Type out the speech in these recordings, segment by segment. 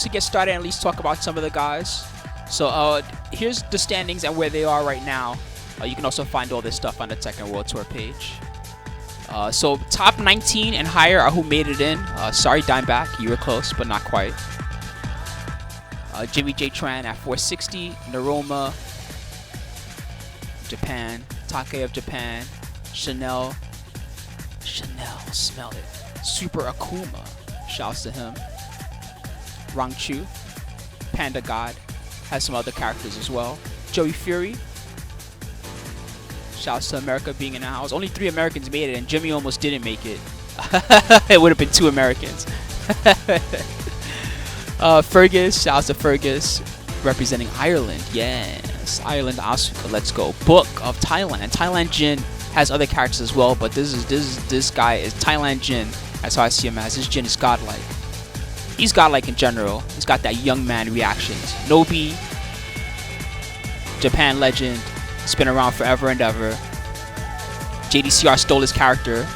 To get started, at least talk about some of the guys. So here's the standings and where they are right now. You can also find all this stuff on the Tekken World Tour page. So top 19 and higher are who made it in. Sorry, Dimeback, you were close, but not quite. JimmyJTran at 460. Noroma, Japan. Take of Japan. Chanel, smell it. Super Akuma, shouts to him. Rangchu, Panda God, has some other characters as well. Joey Fury, shouts to America being in the house. Only 3 Americans made it, and Jimmy almost didn't make it. It would have been 2 Americans. Fergus, shouts to Fergus, representing Ireland. Yes, Ireland, Asuka, let's go. Book of Thailand. Thailand Jin has other characters as well, but this guy is Thailand Jin. That's how I see him as. This Jin is godlike. He's godlike in general. He's got that young man reactions. Nobi, Japan legend, it's been around forever and ever. JDCR stole his character.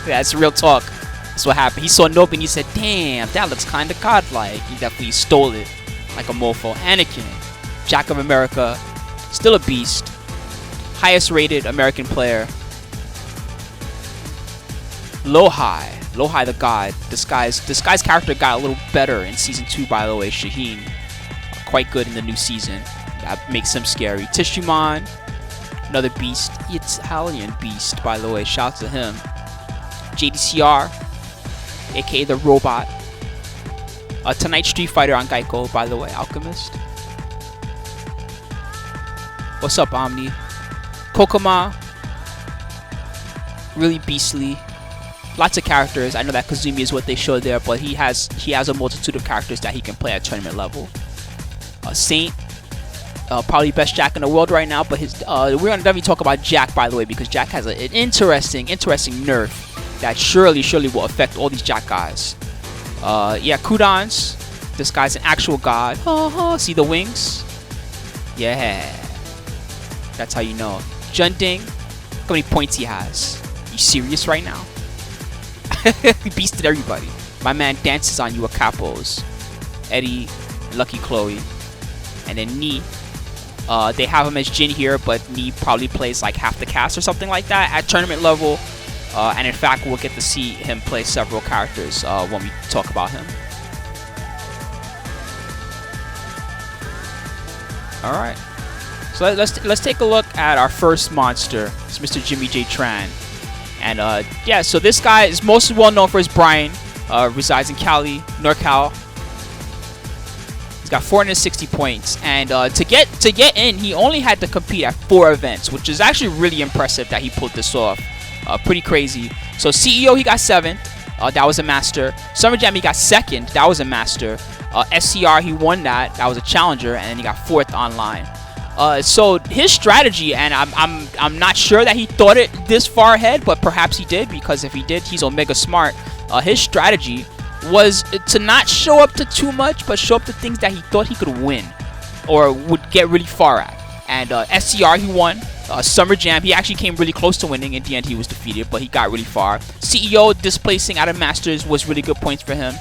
That's real talk. That's what happened. He saw Nobi and he said, damn, that looks kind of godlike. He definitely stole it like a mofo. Anakin, Jack of America, still a beast. Highest rated American player. LowHigh the god. This guy's character got a little better in season 2, by the way. Shaheen, quite good in the new season. That makes him scary. Tishuman, another beast. Italian beast, by the way. Shout out to him. JDCR, aka the robot. Tonight Street Fighter on Geico, by the way. Alchemist. What's up, Omni? KKOKKOMA, really beastly. Lots of characters. I know that Kazumi is what they showed there, but he has a multitude of characters that he can play at tournament level. Saint, probably best Jack in the world right now, but we're gonna definitely talk about Jack, by the way, because Jack has an interesting nerf that surely will affect all these Jack guys. Yeah, Qudans. This guy's an actual god. See the wings? Yeah, that's how you know. Jundding, look how many points he has. You serious right now? He beasted everybody. My man dances on you at capos. Eddie, Lucky Chloe, and then Ni. They have him as Jin here, but Ni probably plays like half the cast or something like that at tournament level. And in fact, we'll get to see him play several characters when we talk about him. All right. So let's take a look at our first monster. It's Mr. JimmyJTran. And yeah, so this guy is most well known for his Brian. Resides in Cali, NorCal. He's got 460 points, and to get in, he only had to compete at 4 events, which is actually really impressive that he pulled this off. Pretty crazy. So CEO, he got 7th. That was a master. Summer Jam, he got 2nd. That was a master. SCR, he won that. That was a challenger, and then he got 4th online. So his strategy, and I'm not sure that he thought it this far ahead, but perhaps he did, because if he did, he's Omega smart. His strategy was to not show up to too much, but show up to things that he thought he could win or would get really far at. And SCR, he won. Summer Jam, he actually came really close to winning. In the end, he was defeated, but he got really far. CEO displacing out of Masters was really good points for him.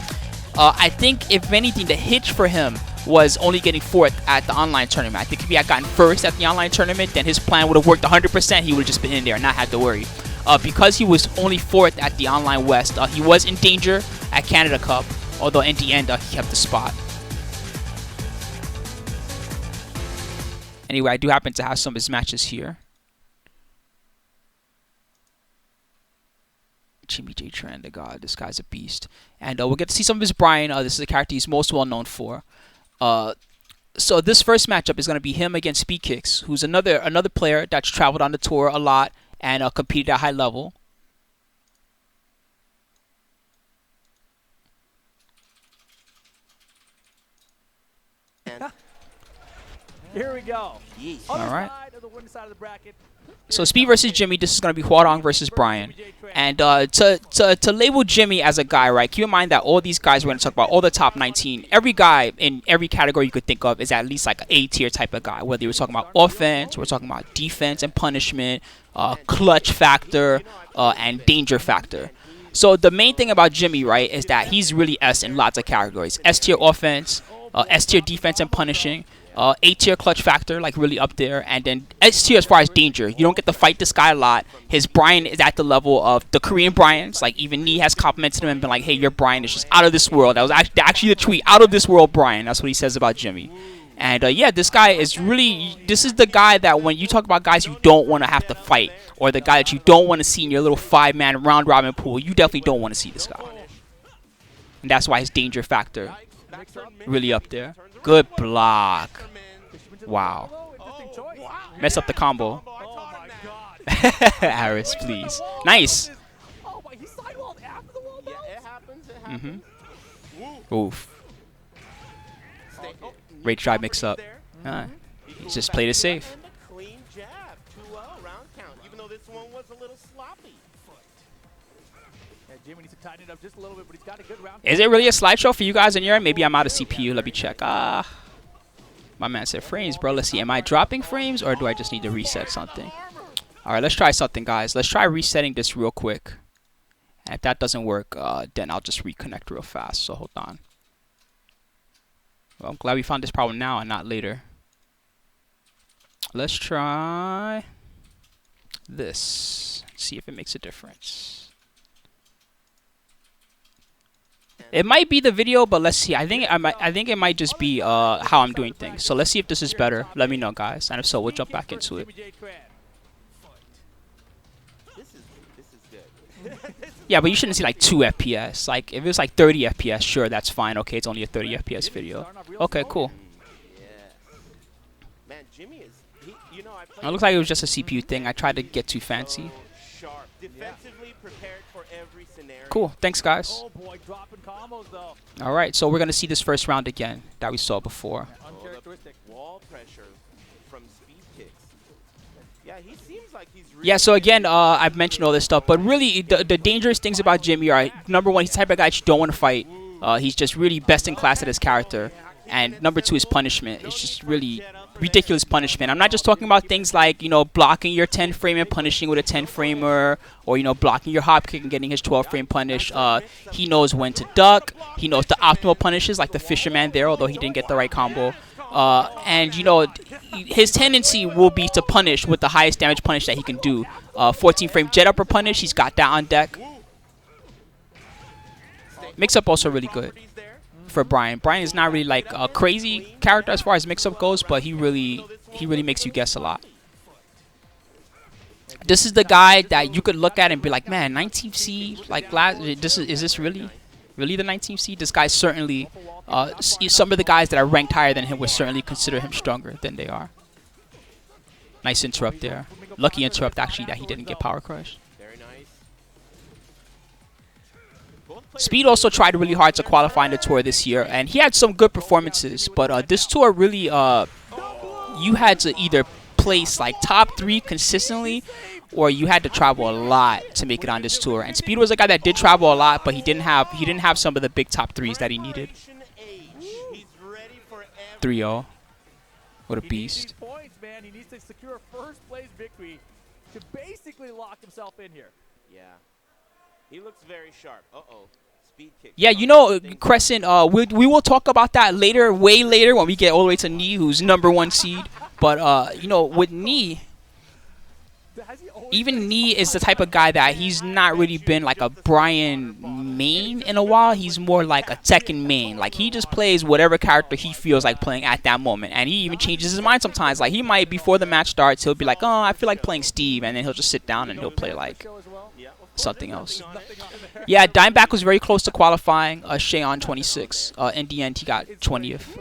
I think, if anything, the hitch for him was only getting 4th at the online tournament. I think if he had gotten 1st at the online tournament, then his plan would have worked 100%. He would have just been in there and not had to worry. Because he was only 4th at the online West, he was in danger at Canada Cup, although in the end, he kept the spot. Anyway, I do happen to have some of his matches here. JimmyJTran, the god. This guy's a beast. And we'll get to see some of his Brian. This is a character he's most well known for. So this first matchup is going to be him against Speedkicks, who's another player that's traveled on the tour a lot and competed at high level. Here we go. All right. Side of the winning side of the bracket. So Speed versus Jimmy. This is going to be Hwadong versus Brian. And to label Jimmy as a guy, right? Keep in mind that all these guys we're going to talk about, all the top 19, every guy in every category you could think of is at least like an A-tier type of guy. Whether you're talking about offense, we're talking about defense and punishment, clutch factor, and danger factor. So the main thing about Jimmy, right, is that he's really S in lots of categories. S tier offense, S tier defense and punishing, A tier clutch factor, like really up there, and then S tier as far as danger. You don't get to fight this guy a lot. His Brian is at the level of the Korean Brians. Like even Nee has complimented him and been like, "Hey, your Brian is just out of this world." That was actually the tweet, "Out of this world, Brian." That's what he says about Jimmy. And yeah, this guy is really, this is the guy that when you talk about guys you don't want to have to fight, or the guy that you don't want to see in your little 5-man round robin pool, you definitely don't want to see this guy. And that's why his danger factor really up there. Good block. Wow. Mess up the combo. Harris, please. Nice. Oof. Rage drive mix up. He just played it safe. Is it really a slideshow for you guys in your end? Maybe I'm out of CPU. Let me check. My man said frames, bro. Let's see. Am I dropping frames or do I just need to reset something? All right, let's try something, guys. Let's try resetting this real quick. And if that doesn't work, then I'll just reconnect real fast. So hold on. Well, I'm glad we found this problem now and not later. Let's try this. See if it makes a difference. It might be the video, but let's see. I think it might just be how I'm doing things. So let's see if this is better. Let me know, guys. And if so, we'll jump back into it. Yeah, but you shouldn't see like 2 FPS. Like if it's like 30 FPS, sure, that's fine. Okay, it's only a 30 FPS video. Okay, cool. It looks like it was just a CPU thing. I tried to get too fancy. Cool. Thanks, guys. All right, so we're gonna see this first round again that we saw before. Wall pressure from Speedkicks. Yeah, he seems like he's really, yeah, so again, I've mentioned all this stuff, but really the dangerous things about Jimmy are, number one, he's the type of guy that you don't want to fight. He's just really best in class at his character. And number two is punishment. It's just really ridiculous punishment. I'm not just talking about things like, you know, blocking your 10 frame and punishing with a 10 framer, or, you know, blocking your hop kick and getting his 12 frame punish. He knows when to duck. He knows the optimal punishes, like the fisherman there, although he didn't get the right combo. And, you know, his tendency will be to punish with the highest damage punish that he can do. 14 frame jet upper punish, he's got that on deck. Mix-up also really good for Brian. Brian is not really like a crazy character as far as mix-up goes, but he really makes you guess a lot. This is the guy that you could look at and be like, man, 19th seed, like, is this really the 19th seed? This guy certainly, some of the guys that are ranked higher than him would certainly consider him stronger than they are. Nice interrupt there. Lucky interrupt, actually, that he didn't get power crushed. Speed also tried really hard to qualify in the tour this year, and he had some good performances, but this tour really, you had to either place like top 3 consistently, or you had to travel a lot to make it on this tour. And Speed was a guy that did travel a lot, but he didn't have some of the big top 3s that he needed. 3-0. What a beast. He needs to secure a first place victory to basically lock himself in here. Yeah. He looks very sharp. Uh-oh. Speed kick. Yeah, you know, Crescent, we will talk about that later, way later, when we get all the way to Nee, who's #1 seed. But, you know, with Nee, even Nee is the type of guy that he's not really been like a Brian main in a while. He's more like a Tekken main. Like, he just plays whatever character he feels like playing at that moment. And he even changes his mind sometimes. Like, he might, before the match starts, he'll be like, oh, I feel like playing Steve. And then he'll just sit down and he'll play like something else. Yeah, Dimeback was very close to qualifying. Sheon 26. In the end, he got 20th.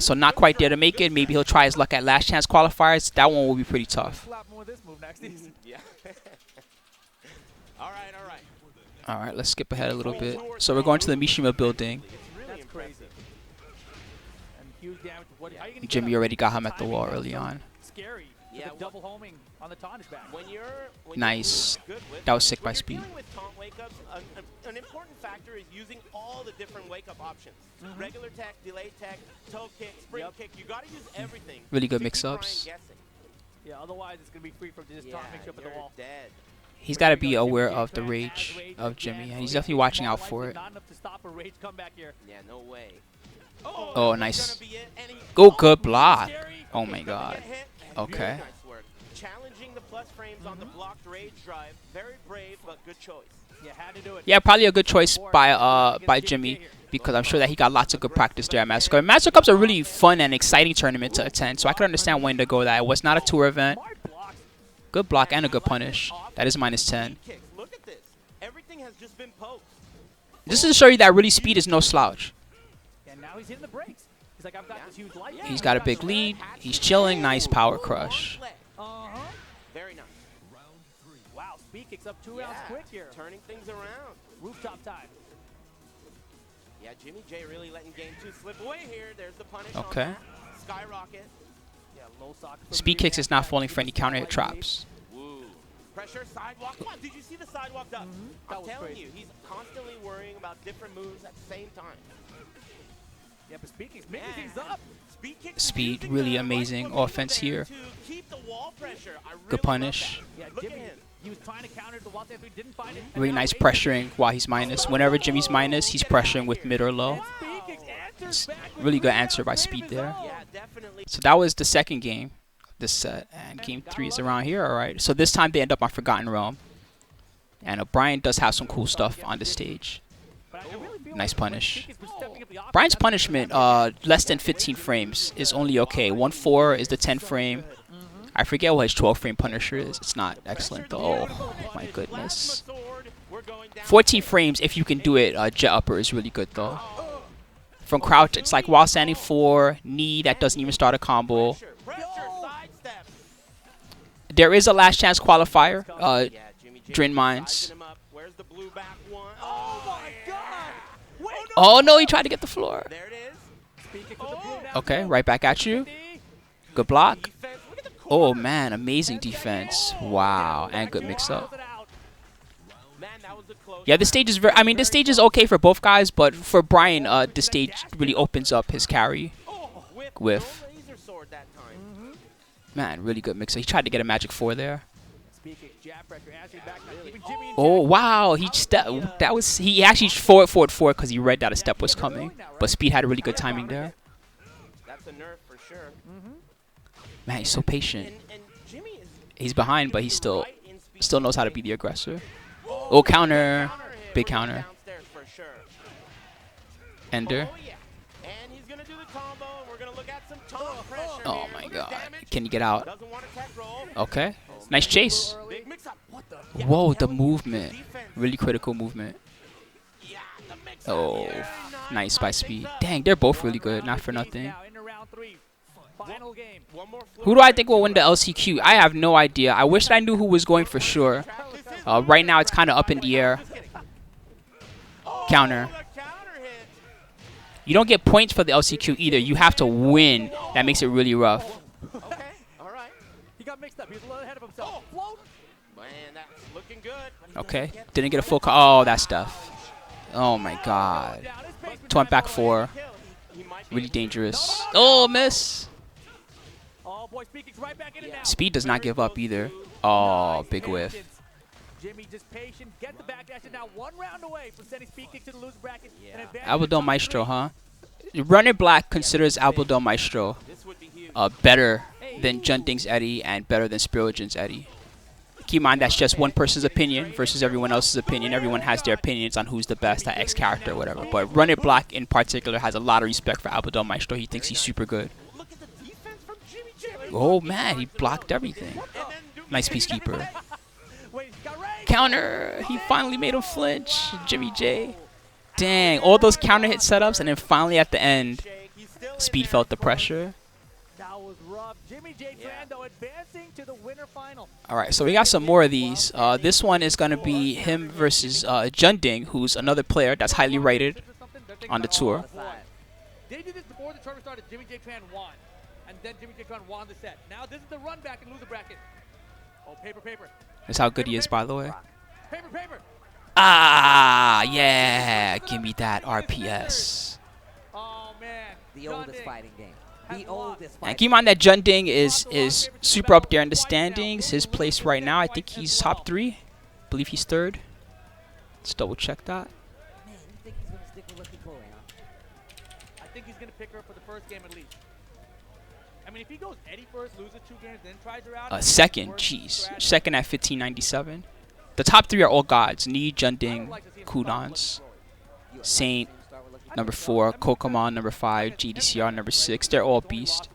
So not quite there to make it. Maybe he'll try his luck at last chance qualifiers. That one will be pretty tough. All right, let's skip ahead a little bit. So we're going to the Mishima building. Jimmy already got him at the wall early on. Nice. That was sick by Speed. An important factor is using all the different wake-up options. Regular tech, delay tech, toe kick, spring kick. You got to use everything. Really good mix-ups. Yeah, otherwise it's going to be free from just top mix up at the wall. Dead. He's got to be aware of the rage of Jimmy, and he's definitely watching out for it. Not enough to stop a rage comeback here. Yeah, no way. Oh, that's nice. gonna be it, and he- Go, good block. Scary. Oh my God. Get hit, and Okay. really nice work. Challenging the plus frames on the blocked rage drive. Very brave, but good choice. Yeah, had to do it. Yeah, probably a good choice by Jimmy, because I'm sure that he got lots of good practice there at Master Cup. Master Cup's a really fun and exciting tournament to attend, so I could understand when to go that. It was not a tour event. Smart blocks. Good block and a good punish. That is -10. Kicks. Look at this. Everything has just been poked. This is to show you that really Speed is no slouch. And now he's hitting the brakes. He's like, I've got this huge light. He's got a big lead. He's chilling. Nice power crush. Uh-huh. Very nice. Wow, Speedkicks up 2 rounds quick here. Turning things around. Rooftop time. Yeah, Jimmy J really letting game 2 slip away here. There's the punish Okay. on that. Skyrocket. Yeah, low sock. Speedkicks is not falling for any counter hit traps. Woo. Pressure, sidewalk. Come on, did you see the sidewalk duck? That I'm was telling crazy. you, he's constantly worrying about different moves at the same time. Yeah, but Speedkicks making things up. Speed, really amazing offense here. Good punish. Yeah, Jimmy, he was trying to counter the wall step, he didn't find it. Really nice pressuring while he's minus. Whenever Jimmy's minus, he's pressuring with mid or low. Speedkicks answers back with Really good the answer by wave Speed his there. own. Yeah, definitely. So that was the second game of this set, and game 3 is around here. All right. So this time they end up on Forgotten Realm, and Brian does have some cool stuff on the stage. But I really feel Nice like when punish. Speedkicks was stepping up the offense, Brian's that's punishment, less than 15 frames, is only okay. 1-4 is the 10 frame. I forget what his 12 frame punisher is. It's not excellent though. Oh my goodness. 14 frames if you can do it. Jet upper is really good though. From crouch, it's like while standing 4, knee that doesn't even start a combo. There is a last chance qualifier. Drin Mines. Where's the blue back one? Oh my God! Wait, Oh no, he tried to get the floor. There it is. Speedkicks with the blue down Okay, low. right back at you. Good block. Defense. Look at the Oh corner. man, amazing defense. Wow, and good mix up. Close it out. Man, that was a close Yeah, this stage is very. I mean, this stage is okay for both guys, but for Brian, this stage really opens up his carry. Whiff. No laser sword that time. Man, really good mix up. He tried to get a magic 4 there. Speedkicks, jab pressure, answering back, not keeping Jimmy in Oh check. wow, he step. That was he actually forward because he read that a step was coming. But Speed had a really good timing there. That's a nerf for sure. Man, he's so patient. And Jimmy is He's behind, but he still right in speed. knows how to be the aggressor. Oh, counter, big counter, Downstairs for sure. ender. Oh yeah. And he's gonna do the combo, and we're gonna look at some taunt pressure. Oh here. my Look at God, damage. can you get out? Doesn't want to tech roll. Okay, nice chase. Big mix up. What the? Whoa, the movement, really critical movement. Yeah, the mix up. Oh, Very nice by mix Speed. up. Dang, they're both really good, not for nothing. Now into round 3. Final game. One more Who do I think will win the LCQ? I have no idea. I wish I knew who was going for sure. Right now, it's kind of up in the air. Counter. The counter hit. You don't get points for the LCQ either. You have to win. That makes it really rough. Okay, all right. He got mixed up. He was a little ahead of himself. Float. Man, that's looking good. But he Okay, doesn't get didn't get a full call. Oh, that stuff. Oh my God. Down. His pace was Went back right 4. kill. He might be Really dangerous. Oh, miss. Oh boy, Speedkicks right back in it now. Speed does not give up either. Oh, big whiff. Jimmy just patient, get the backdash, and now 1 round away from sending Speedkicks to the loser bracket. Yeah. Albadel Maestro, huh? Runner Black considers Albadel Maestro This would be huge. better than Jeondding's Eddie and better than Spirogen's Eddie. Keep in mind, that's just one person's opinion versus everyone else's opinion. Everyone has their opinions on who's the best at X character or whatever. But Runner Black in particular has a lot of respect for Albadel Maestro. He thinks he's super good. Look at the defense from Jimmy J. Oh man, he blocked everything. And then do- Nice peacekeeper. Wait, he's got range. Counter! He finally made him flinch. Jimmy J. Dang, all those counter hit setups, and then finally at the end, Shake. He's still in Speed there. felt the pressure. That was rough. JimmyJTran though advancing to the winner final. Alright, so we got some more of these. This one is going to be him versus Jundding, who's another player that's highly rated on the tour. They did this before the tournament started. JimmyJTran won. And then JimmyJTran won the set. Now this is the run back and loser bracket. Oh, paper. That's how good he is, by the way. Paper. Ah, yeah. Give me that RPS. Oh, man. The oldest Jundding fighting game. has The lost. oldest And fighting keep in mind that Jundding is super up there in the standings. His place right now, I think he's top 3. believe he's third. Let's double check that. Man, you think he's gonna stick with Lucky Chloe, huh? I think he's going to pick her for the first game at least. I mean, if he goes Eddie first, loses 2 games, then tries her out. Second, jeez. Second at 1597. The top 3 are all gods. Ni, Jundding, Qudans, Saint, number 4, KKOKKOMA, number 5, JDCR, number 6. They're all beasts.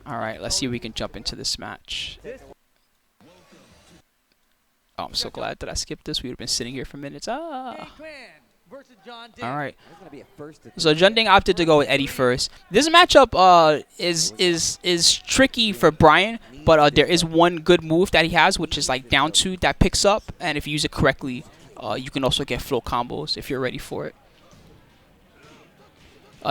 Alright, let's see if we can jump into this match. Oh, I'm so glad that I skipped this. We would have been sitting here for minutes. Ah. Alright. So Jeondding opted to go with Eddie first. This matchup is tricky for Brian, but there is one good move that he has, which is like down 2 that picks up, and if you use it correctly, you can also get flow combos if you're ready for it.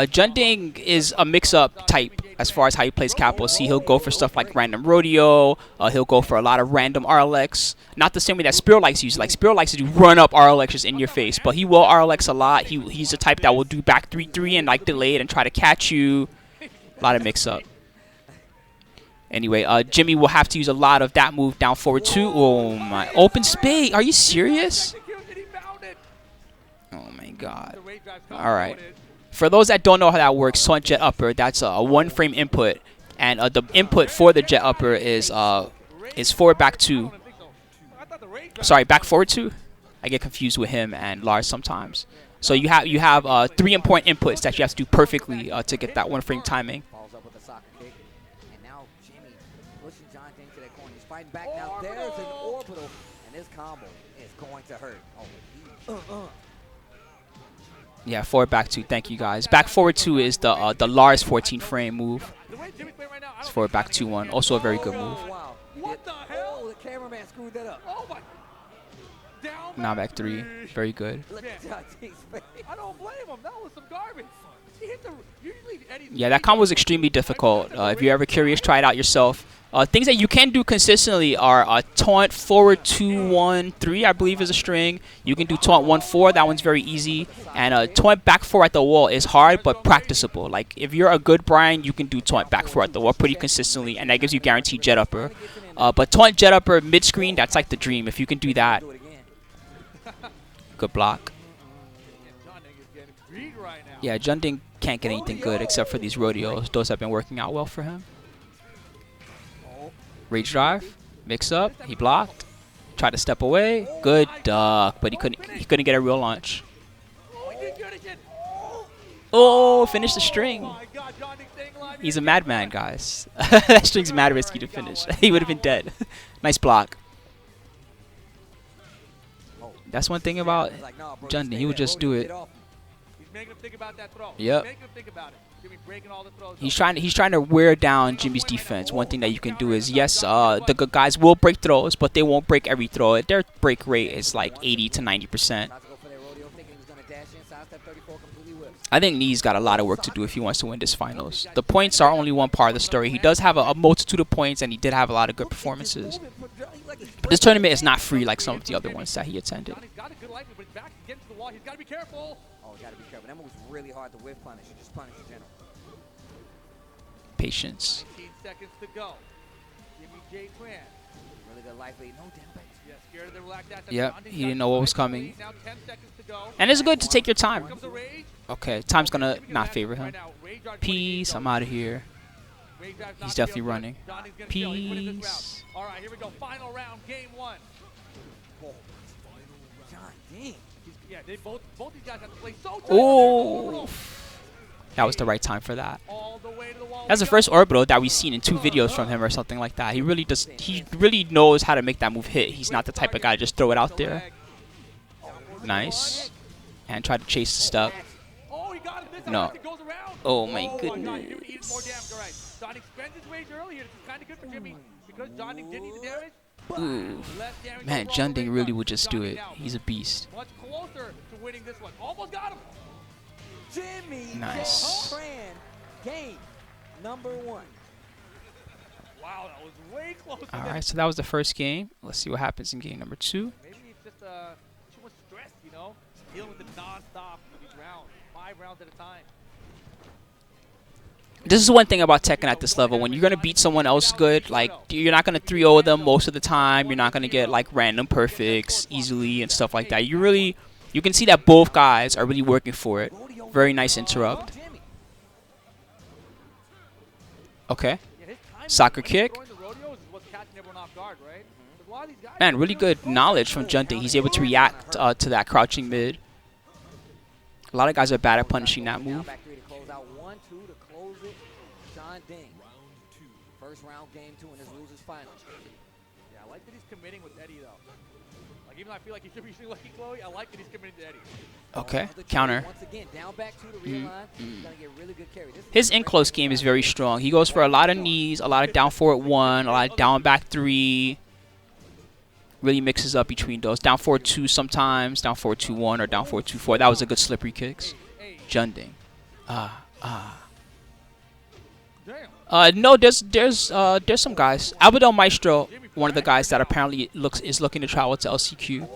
Jundding is a mix-up type as far as how he plays capital. See, he'll go for stuff like random rodeo. He'll go for a lot of random RLX. Not the same way that Spear likes to use. Like, Spear likes to do run-up RLX just in your face. But he will RLX a lot. He's the type that will do back 3-3 and like delay it and try to catch you. A lot of mix-up. Anyway, Jimmy will have to use a lot of that move down forward too. Oh my. Open spade. Are you serious? Oh my god. Alright. For those that don't know how that works, taunt jet upper, that's a 1-frame input. And the input for the jet upper is forward back 2. Sorry, back forward 2. I get confused with him and Lars sometimes. So you have 3 important inputs that you have to do perfectly to get that 1-frame timing. Follows up with a soccer kick. And now Jimmy pushing Jeondding to that corner. He's fighting back now. There's an orbital. And this combo is going to hurt. Oh, Yeah, forward back 2. Thank you guys. Back forward 2 is the Lars 14-frame move. It's forward back 2-1. Also a very good move. wow. What the hell? Oh, the cameraman screwed that up. Oh my. Now back 3. Very good. Look at Jeondding's face. I don't blame him. That was some garbage. He hit the, usually Eddie's Yeah, that combo was extremely difficult. If you're ever curious, try it out yourself. Things that you can do consistently are taunt forward 2-1-3, I believe is a string. You can do taunt 1-4, that one's very easy. And taunt back 4 at the wall is hard but practicable. Like if you're a good Brian, you can do taunt back 4 at the wall pretty consistently, and that gives you guaranteed jet upper. But taunt jet upper mid screen, that's like the dream. If you can do that, good block. Yeah, Jundding can't get anything good except for these rodeos. Those have been working out well for him. Rage drive, mix up, he blocked, tried to step away, good duck, but he couldn't get a real launch. Oh, finish the string. He's a madman, guys. That string's mad risky to finish. He would have been dead. Nice block. That's one thing about Jundding, he would just do it. Making him think about that throw. Yep. Making him think about it. Jimmy breaking all the throws. He's trying to wear down Jimmy's defense. One thing that you can do is, yes, the good guys will break throws, but they won't break every throw. Their break rate is like 80 to 90%. I think Knee's got a lot of work to do if he wants to win this finals. The points are only one part of the story. He does have a multitude of points, and he did have a lot of good performances. But this tournament is not free like some of the other ones that he attended. He's got a good life, but he's back against the wall. He's got to be careful. Oh, you got to be careful. That move's really hard to whiff punish. You just punish in general. Patience. 18 seconds to go. Jimmy J Tran. Really good life lead. No damage. Yeah, scared of the relaxed attack. Yep, he didn't know what was coming. Now 10 seconds to go. And it's good to take your time. Here comes the rage. Okay, time's gonna not favor him. Peace, I'm out of here. He's definitely running. Peace. All right, here we go. Final round, game 1. Jeondding. Yeah, they both these guys have to play so tight. Oh, that was the right time for that. All the way to the wall. That's the first orbital that we've seen in 2 videos from him or something like that. He really does. He really knows how to make that move hit. He's not the type of guy to just throw it out there. Nice. And try to chase the step. Oh, he got it. This No. time it goes around. Oh my God, goodness. he needs more damage. All right. Jeondding spends his rage earlier. This is kind of good for Jimmy because Jeondding did need the damage. Ooh. Less damage Man, overall. Jundding really would just do it. He's a beast. Much closer to winning this one. Almost got him. Jimmy Nice. Tran, game number 1. Wow, that was way closer. All right, so that was the first game. Let's see what happens in game number 2. Maybe it's just too much stress, you know, dealing with the non-stop of these rounds, 5 rounds at a time. This is one thing about Tekken at this level. When you're gonna beat someone else good, like you're not gonna 3-0 them most of the time. You're not gonna get like random perfects easily and stuff like that. You can see that both guys are really working for it. Very nice interrupt. Okay. Soccer kick. Man, really good knowledge from Jundding. He's able to react to that crouching mid. A lot of guys are bad at punishing that move. First round, game 2 in this losers final. Yeah, I like that he's committing with Eddie though. Like even though I feel like he should be shooting Lucky Chloe, I like that he's committing to Eddie. Okay, counter. Once again, down back to the rear line. He's gonna get really good carry. His in-close game is very strong. He goes for a lot of knees, a lot of down forward 1, a lot of down back 3. Really mixes up between those. Down forward 2 sometimes, down forward 2-1 or down forward 2-4. That was a good slippery kicks. Jundding. No, there's some guys. Albadel Maestro, one of the guys that apparently is looking to travel to LCQ.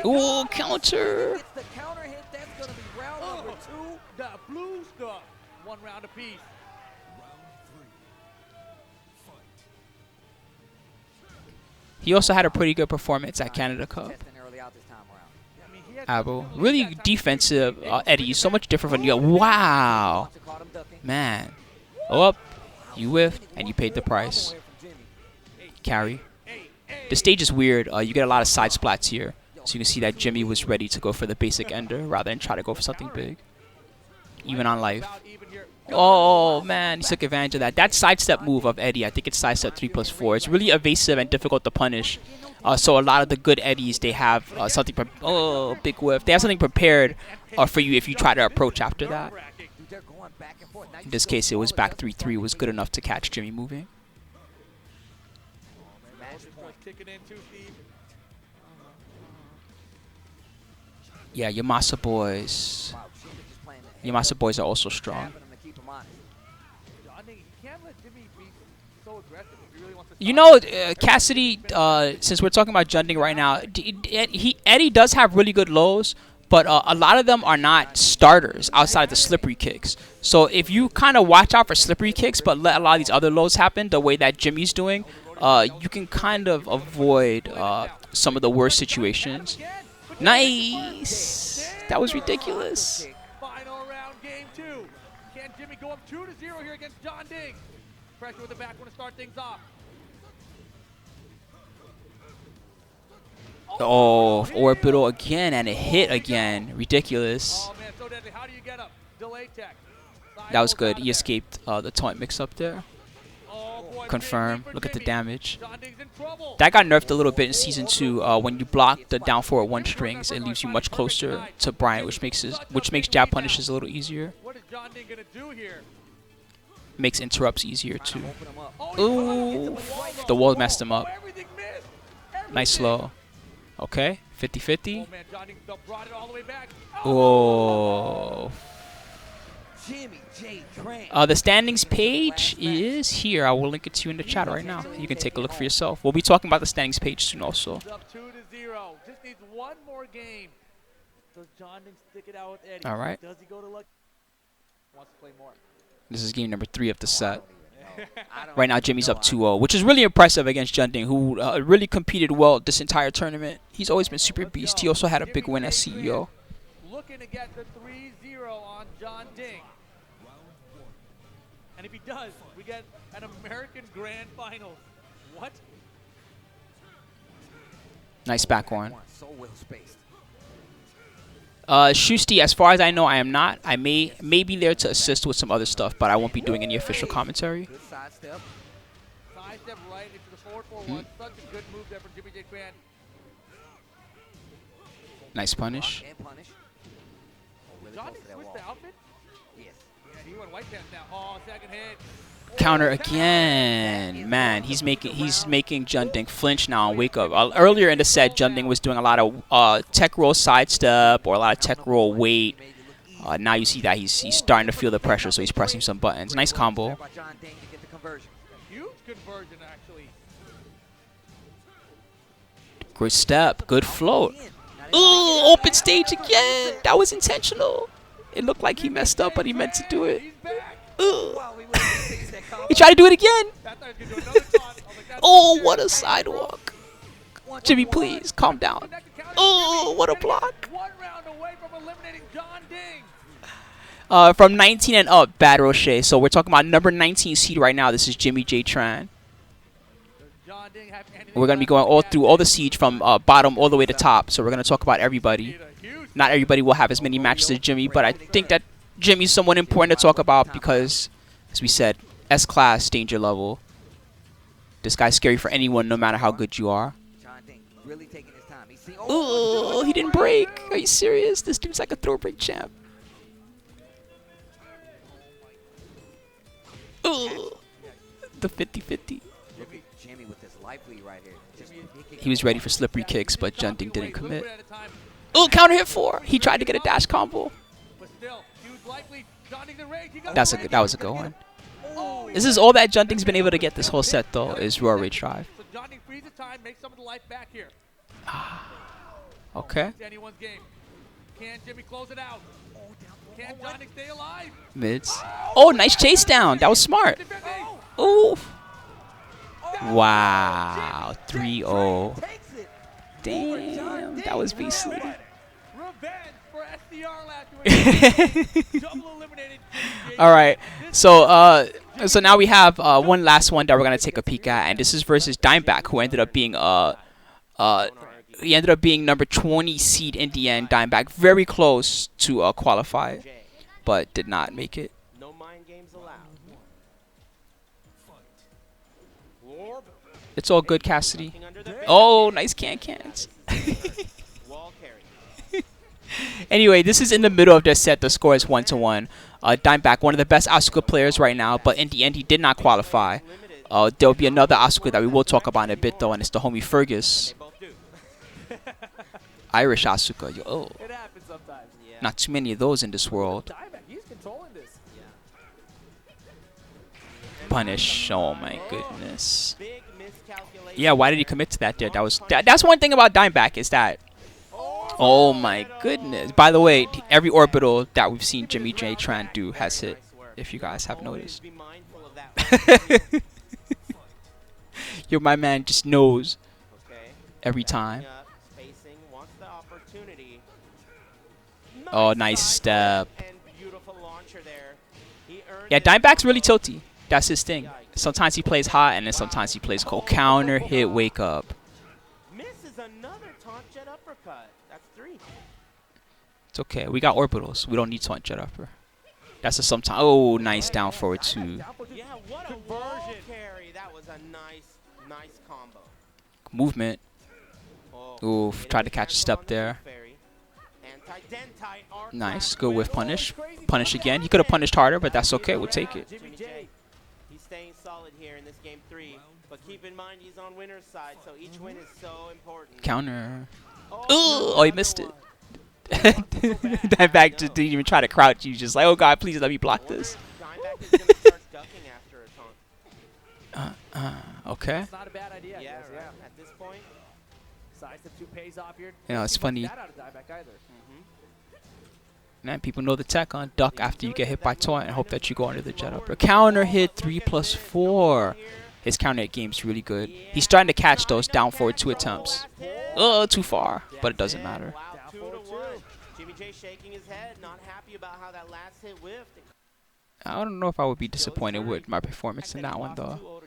Ooh, counter. It's the counter hit. That's gonna be round number 2. The blue stuff. 1 round apiece. He also had a pretty good performance at Canada Cup. Abo. Really defensive Eddie. So much different from you. Wow. Man. Up. You whiffed, and you paid the price. Carry. The stage is weird. You get a lot of side splats here. So you can see that Jimmy was ready to go for the basic ender rather than try to go for something big. Even on life. Oh, man. He took advantage of that. That sidestep move of Eddie, I think it's sidestep 3+4. It's really evasive and difficult to punish. So a lot of the good Eddies, they have something... big whiff. They have something prepared for you if you try to approach after that. In this case, it was back 3-3 was good enough to catch Jimmy moving. Yeah, Yamasa boys. Yamasa boys are also strong. You know, Cassidy, since we're talking about Jundding right now, Eddie does have really good lows, but a lot of them are not starters outside of the slippery kicks. So if you kind of watch out for slippery kicks, but let a lot of these other lows happen the way that Jimmy's doing, you can kind of avoid some of the worst situations. Nice! That was ridiculous. Final round, game 2. Can Jimmy go up 2-0 here against Jeondding? Pressure with the back one to start things off. Oh, orbital again, and a hit again. Ridiculous. Oh man, so deadly. How do you get up? Delay tech. That was good. He escaped the taunt mix-up there. Oh, boy, Confirm. Look at the damage. Jeondding's in trouble. That got nerfed a little bit in Season 2. When you block the down forward 1 strings, it leaves you much closer to Bryant, which makes jab punishes a little easier. What is Jeondding gonna do here? Makes interrupts easier too. Ooh, the wall messed him up. Nice slow. Okay, 50-50. Oh. The standings page is here. I will link it to you in the chat right now. You can take a look for yourself. We'll be talking about the standings page soon also. Up 2-0. Just needs one more game. Does Jeondding stick it out with Eddie? All right. Does he go to luck? Wants to play more. This is game number 3 of the set. Right now, Jimmy's up 2-0, which is really impressive against Jundding, who really competed well this entire tournament. He's always been super beast. He also had a big win as CEO. Looking to get the 3-0 on Jeondding. And if he does, we get an American Grand Finals. What? Nice back one. Shusty, as far as I know, I am not. I may be there to assist with some other stuff, but I won't be doing any official commentary. Good sidestep. Sidestep right into the forward 4-1. Such a good move there from JimmyJTran. Nice punish. Jeondding switched the outfit? Yes. Yeah, he went white pants now. Oh, second hit. Counter again. Man, he's making Jundding flinch now and wake up. Earlier in the set, Jundding was doing a lot of tech roll sidestep or a lot of tech roll weight. Now you see that he's starting to feel the pressure, so he's pressing some buttons. Nice combo. Huge conversion, actually. Good step. Good float. Ooh, open stage again. That was intentional. It looked like he messed up, but he meant to do it. Wow, we would've finished that combo. He tried to do it again. That thought he was gonna do another taunt. I was like, that's Oh, serious. what a sidewalk. Jimmy, please, calm down. Connect the counter. Oh, Jimmy what a gonna get block. 1 round away from eliminating Jundding. From 19 and up, Bad Rocher. So we're talking about number 19 seed right now. This is JimmyJTran. Jundding have anything We're going to be left going in all the through gas all the tank. siege from bottom all the way to top. So we're going to talk about everybody. Need a huge Not everybody will have as many matches as Jimmy, but I think that Jimmy's somewhat important to talk about because, as we said, S-class danger level. This guy's scary for anyone, no matter how good you are. Jeondding really taking his time. He's seeing, Oh, he didn't break. Are you serious? This dude's like a throw break champ. Oh, the 50-50. Look at Jimmy with this life lead right here. Just picking He was up ready all for the slippery steps. kicks, but Jundding didn't Wait, commit. little bit at a time. Oh, counter hit 4. He tried to get a dash combo. But still, huge life lead. Jundding the rage. He got That was a good one. This is all that Jundding's been able to get this whole set, though, is raw rage drive. So Jundding frees the time, makes some of the life back here. Okay. It's anyone's game. Can Jimmy close it out? Can Jundding stay alive? Mids. Oh, nice chase down. That was smart. Ooh. Wow. 3-0. Takes it. Damn. That was beastly. Revenge for SDR last week. Double eliminated JDCR. All right. So now we have one last one that we're gonna take a peek at, and this is versus Dimeback, who ended up being he ended up being number 20 seed in the end. Dimeback very close to qualify, but did not make it. No mind games allowed. It's all good, Cassidy. Looking under the Oh, nice cans. wall carry. Anyway, this is in the middle of their set. The score is 1-1. Dimeback, one of the best Asuka players right now, but in the end, he did not qualify. There will be another Asuka that we will talk about in a bit, though, and it's the homie Fergus. They both do. Irish Asuka. Oh, It happens sometimes. Yeah. not too many of those in this world. Dimeback, he's controlling this. Punish. Oh, my goodness. Big miscalculation. Yeah, why did he commit to that there? That's one thing about Dimeback is that. Oh, my goodness. By the way, every orbital that we've seen JimmyJTran do has hit, if you guys have Always noticed. be mindful of that. Yo, my man just knows Okay. every time. Backing up, spacing, wants the opportunity. Oh, nice side step. and beautiful launcher there. He earned Yeah, it. Dimeback's really tilty. That's his thing. Sometimes he plays hot, and then sometimes he plays cold. Counter, hit, wake up. Misses another taunt jet uppercut. That's 3. It's okay. We got orbitals. We don't need taunt jet upper. That's a sometime. Oh, nice down forward 2. Yeah, what a wall carry. That was a nice combo. Movement. Oh, Oof, tried to catch a step there. Anti-dentite arc Nice. blast Good with- whiff punish. Punish again. He could have punished harder, but that's okay. We'll take it. Jimmy J. He's staying solid here in this game 3, but keep in mind he's on winner's side, so each win is so important. Counter. Oh, Oh, he missed it. Dimeback just didn't even try to crouch. You just like, oh god, please let me block this. Dimeback is going to start ducking after a taunt. Okay. It's not a bad idea. Yeah, I guess, right. At this point, Side step 2 pays off here. You know, it's Don't funny. see much of that out of Dimeback either. Man, people know the tech on duck after you get hit by taunt and hope that you go under the jet upper. Counter hit 3+4. His counter hit game's really good. He's starting to catch those down forward 2 attempts. Oh, too far, but it doesn't matter. wow, 2-1. Jimmy J shaking his head, not happy about how that last hit whiffed. I don't know if I would be disappointed with my performance in that one though. All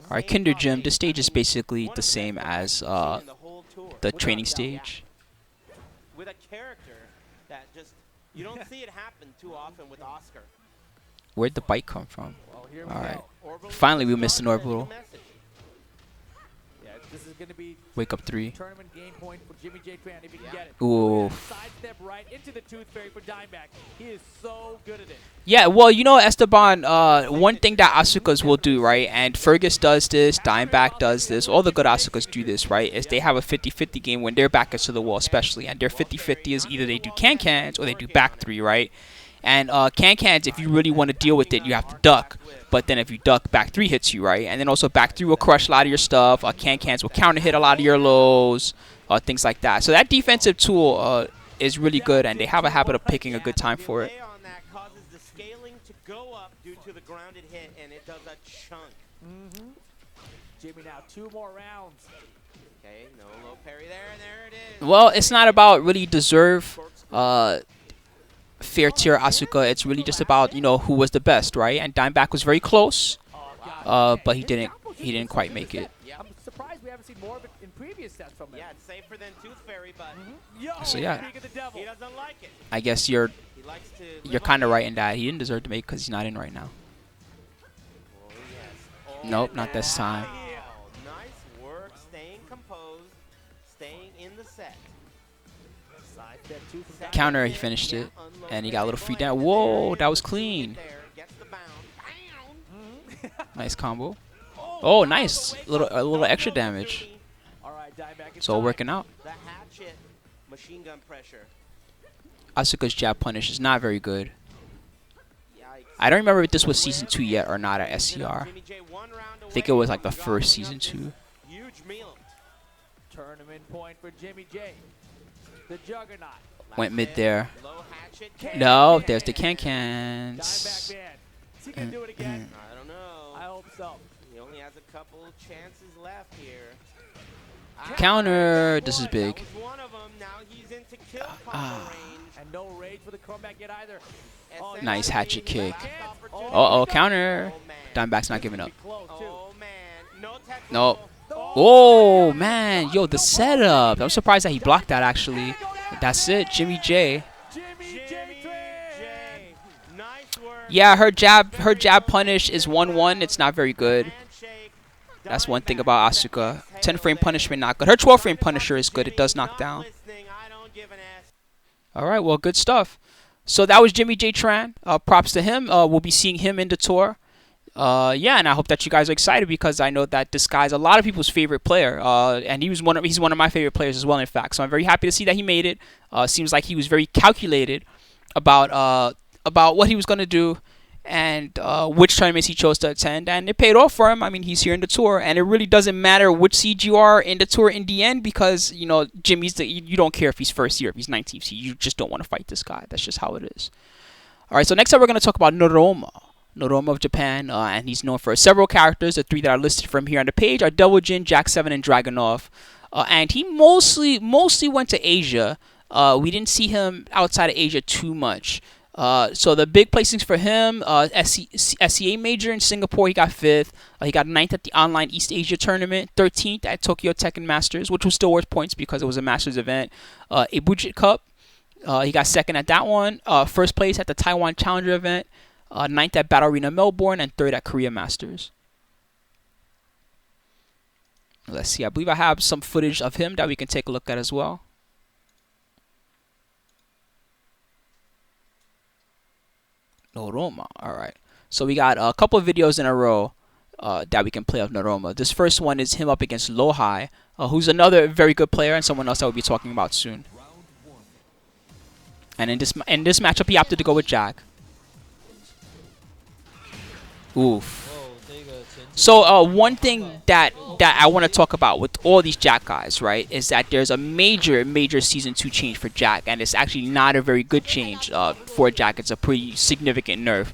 Alright, Kinder Gym. This stage is basically the same as the training stage. With a character that just you don't see it happen too often with Oscar. Where'd the bite come from? Well, here we Alright. go. Finally, we missed an orbital. Yeah, this is going to be Wake up 3. tournament game point for JimmyJTran if he can get it. Ooh. Sidestep right into the Tooth Fairy for Dimeback. He is so good at it. Yeah, well, you know, Esteban, one thing that Asukas will do, right, and Fergus does this, Dimeback does this, all the good Asukas do this, right, is they have a 50-50 game when their back is to the wall, especially, and their 50-50 is either they do can-cans or they do back 3, right? And can-cans, if you really want to deal with it, you have to duck. But then if you duck, back 3 hits you, right? And then also back 3 will crush a lot of your stuff. Can-cans will counter hit a lot of your lows, things like that. So that defensive tool is really good, and they have a habit of picking a good time for it. scaling to go up due to the grounded hit, and it does a chunk. Jimmy now 2 more rounds. Okay, no low parry there, and there it is. Well, it's not about really deserve fair tier Asuka. It's really just about, you know, who was the best, right? And Dimeback was very close, but he didn't quite make it. I'm surprised we haven't seen more of it in previous sets from him. Yeah, it's safer than Tooth Fairy, but So yeah, he doesn't like it. I guess He likes to you're kind of right in that he didn't deserve to make because he's not in right now. Oh, yes. Oh, Nope, not this time. wow. Nice work, staying composed, staying in the set. Side step 2 from Tana. Counter, he finished it, and he got a little free down. Whoa, that was clean. Gets the bound. Nice combo. Oh, nice. A little extra damage. All right, Dimeback It's all working out. The hatchet, machine gun pressure. Asuka's jab punish is not very good. Yikes. I don't remember if this was season 2 yet or not at SCR. Jimmy J 1 round I think it away was like the from first dropping season up 2. Huge meal. Tournament point for Jimmy J. The Juggernaut. Went mid there. Low hatchet. No, there's the can-cans. Dimeback man. Is he going to do it again? I don't know. I hope so. He only has a couple chances left here. Counter. This is big. That was one of them. Now he's into kill combo range. And no rage for the comeback yet either. Oh, Nice hatchet kick. Oh, Uh-oh, counter. man. Dimeback's not giving up. Be close, too. Oh man. No technical. Nope. Oh, man. Yo, the setup. I'm surprised that he blocked that, actually. That's it. Jimmy J. JimmyJTran. Nice work. Yeah, her jab punish is 1-1. It's not very good. Handshake. That's one thing about Asuka. 10-frame punishment, not good. Her 12-frame punisher is good. It does knock down. Listening, I don't give an ass. All right, well, good stuff. So that was JimmyJTran. Props to him. We'll be seeing him in the tour. Yeah, and I hope that you guys are excited because I know that this guy's a lot of people's favorite player. And he's one of my favorite players as well, in fact. So I'm very happy to see that he made it. Seems like he was very calculated about what he was going to do and which tournaments he chose to attend. And it paid off for him. I mean, he's here in the tour. And it really doesn't matter which seed you are in the tour in the end because, you know, you don't care if he's first seed or if he's 19th seed. You just don't want to fight this guy. That's just how it is. All right, so next up we're going to talk about Noroma of Japan. And he's known for several characters. The 3 that are listed from here on the page are Double Jin, Jack 7, and Dragunov. And he mostly went to Asia. We didn't see him outside of Asia too much. So the big placings for him, SEA major in Singapore, he got 5th. He got 9th at the online East Asia tournament, 13th at Tokyo Tekken Masters, which was still worth points because it was a Masters event. Ibujit Cup, he got 2nd at that one. 1st place at the Taiwan Challenger event, 9th at Battle Arena Melbourne, and 3rd at Korea Masters. Let's see, I believe I have some footage of him that we can take a look at as well. Noroma. All right. So we got a couple of videos in a row that we can play of Noroma. This first one is him up against LowHigh, who's another very good player and someone else that we'll be talking about soon. And in this matchup, he opted to go with Jack. Oof. So one thing that I want to talk about with all these Jack guys, right, is that there's a major Season 2 change for Jack, and it's actually not a very good change for Jack. It's a pretty significant nerf,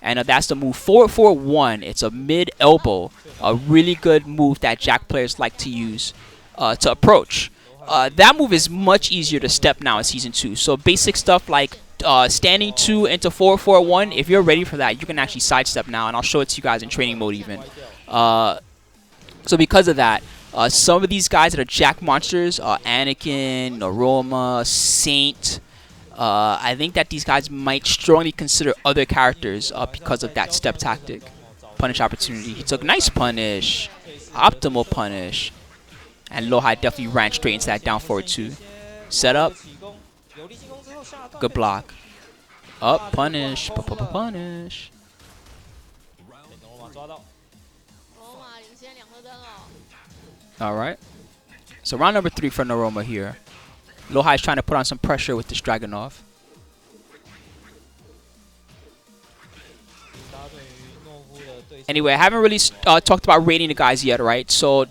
and that's the move 4-4-1. It's a mid-elbow, a really good move that Jack players like to use to approach. That move is much easier to step now in Season 2. So basic stuff like standing 2 into 4-4-1, if you're ready for that, you can actually sidestep now, and I'll show it to you guys in training mode even. So because of that, some of these guys that are Jack monsters, Anakin, Noroma, Saint, I think that these guys might strongly consider other characters because of that step tactic. Punish opportunity. He took nice punish, optimal punish, and LowHigh definitely ran straight into that down forward 2. Set up. Good block. Up, punish, punish. Alright. So round number 3 for Noroma here. LowHigh is trying to put on some pressure with this Dragunov. Anyway, I haven't really talked about rating the guys yet, right? So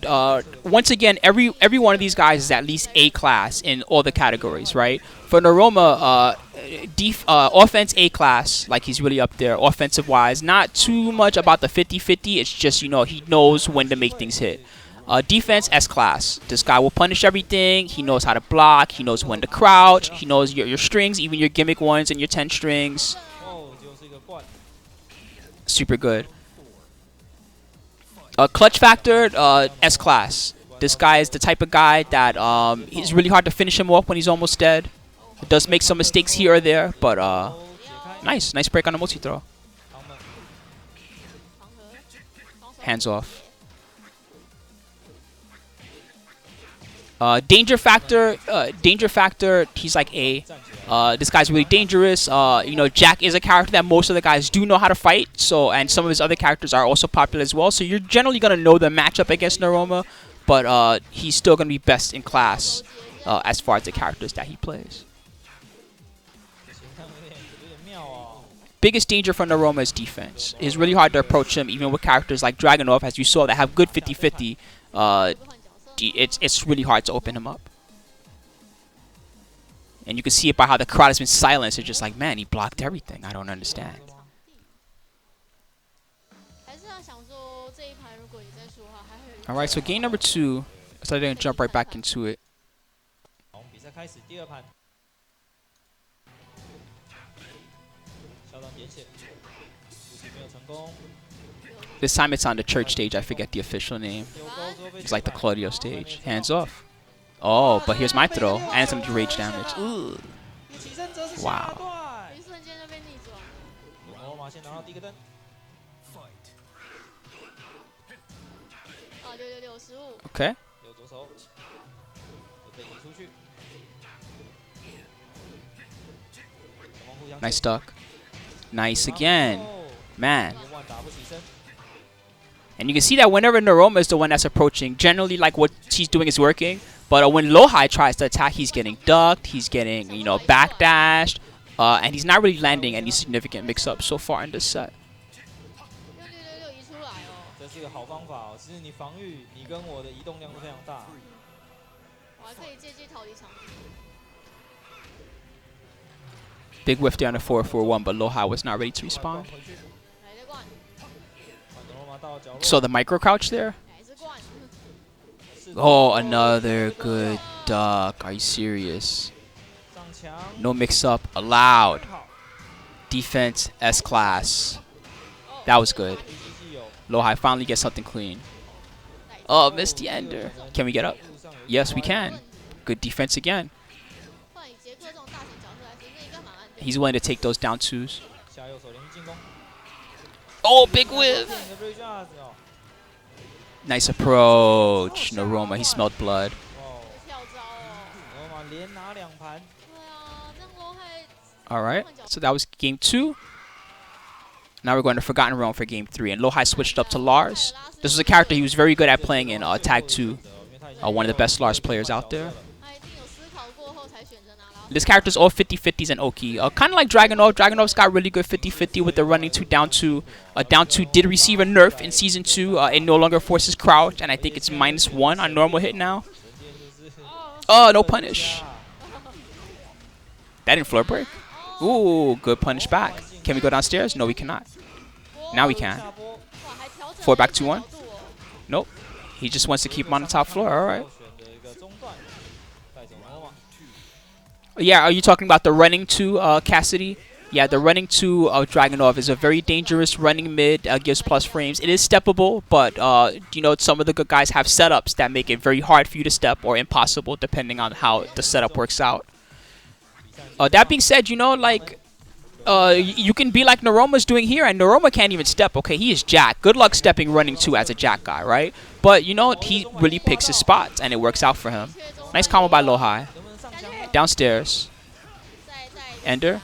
once again, every one of these guys is at least A class in all the categories, right? For Noroma, offense A class, like he's really up there offensive wise. Not too much about the 50-50. It's just, you know, he knows when to make things hit. Defense S class. This guy will punish everything. He knows how to block. He knows when to crouch. He knows your strings, even your gimmick ones and your 10 strings. Super good. Clutch factor S class. This guy is the type of guy that it's really hard to finish him off when he's almost dead. It does make some mistakes here or there, but nice break on the multi throw. Hands off. Danger factor, he's like A. This guy's really dangerous. You know, Jack is a character that most of the guys do know how to fight. So, and some of his other characters are also popular as well. So you're generally gonna know the matchup against Noroma, but he's still gonna be best in class as far as the characters that he plays. Biggest danger for Noroma is defense. It's really hard to approach him, even with characters like Dragunov, as you saw, that have good 50-50. It's really hard to open him up. And you can see it by how the crowd has been silenced. It's just like, man, he blocked everything. I don't understand. Alright, so game number 2. So they're going to jump right back into it. This time it's on the church stage. I forget the official name. It's like the Claudio stage. Hands off. Oh, but here's my throw. And some rage damage. Ooh. Wow. Okay. Nice duck. Nice again. Man. And you can see that whenever Noroma is the one that's approaching, generally like what she's doing is working. But when LowHigh tries to attack, he's getting ducked, he's getting, you know, backdashed, and he's not really landing any significant mix-ups so far in this set. Big whiff there on the 4-4-1, but LowHigh was not ready to respond. So the micro crouch there. Oh, another good duck. Are you serious? No mix up allowed. Defense S class. That was good. LowHigh finally gets something clean. Oh, missed the ender. Can we get up? Yes, we can. Good defense again. He's willing to take those down twos. Oh, big whiff. Nice approach. Noroma, he smelled blood. Alright, so that was game 2. Now we're going to Forgotten Realm for game 3. And LowHigh switched up to Lars. This was a character he was very good at playing in Tag 2. One of the best Lars players out there. This character's all 50-50s and Oki. Kind of like Dragunov. Dragunov's got really good 50-50 with the running 2 down 2. Down 2 did receive a nerf in Season 2. It no longer forces crouch, and I think it's -1 on normal hit now. Oh, no punish. That didn't floor break. Ooh, good punish back. Can we go downstairs? No, we cannot. Now we can. 4 back 2-1. Nope. He just wants to keep him on the top floor. All right. Yeah, are you talking about the running 2, Cassidy? Yeah, the running 2 of Dragunov is a very dangerous running mid, gives plus frames. It is steppable, but, you know, some of the good guys have setups that make it very hard for you to step or impossible depending on how the setup works out. That being said, you know, like, you can be like Noroma's doing here, and Noroma can't even step. Okay, he is Jack. Good luck stepping running 2 as a Jack guy, right? But, you know, he really picks his spots, and it works out for him. Nice combo by LowHigh. Downstairs. Ender.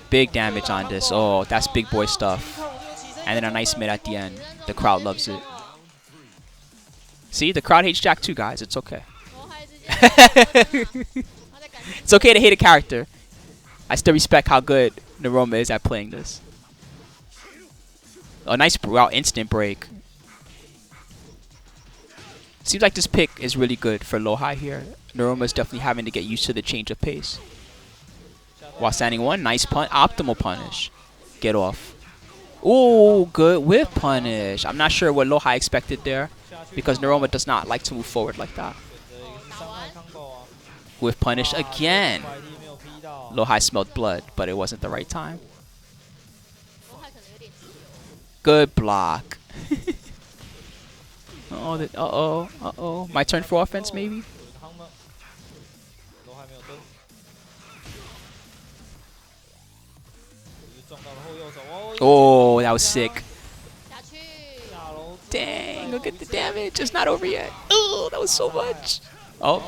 Big damage on this. Oh, that's big boy stuff. And then a nice mid at the end. The crowd loves it. See, the crowd hates Jack too, guys. It's okay. It's okay to hate a character. I still respect how good Noroma is at playing this. Oh, nice instant break. Seems like this pick is really good for LowHigh here. Noroma is definitely having to get used to the change of pace. While standing 1, nice optimal punish. Get off. Ooh, good whip punish. I'm not sure what LowHigh expected there, because Noroma does not like to move forward like that. Whip punish again. LowHigh smelled blood, but it wasn't the right time. Good block. Uh-oh. My turn for offense, maybe? Oh, that was sick. Dang, look at the damage. It's not over yet. Oh, that was so much. Oh,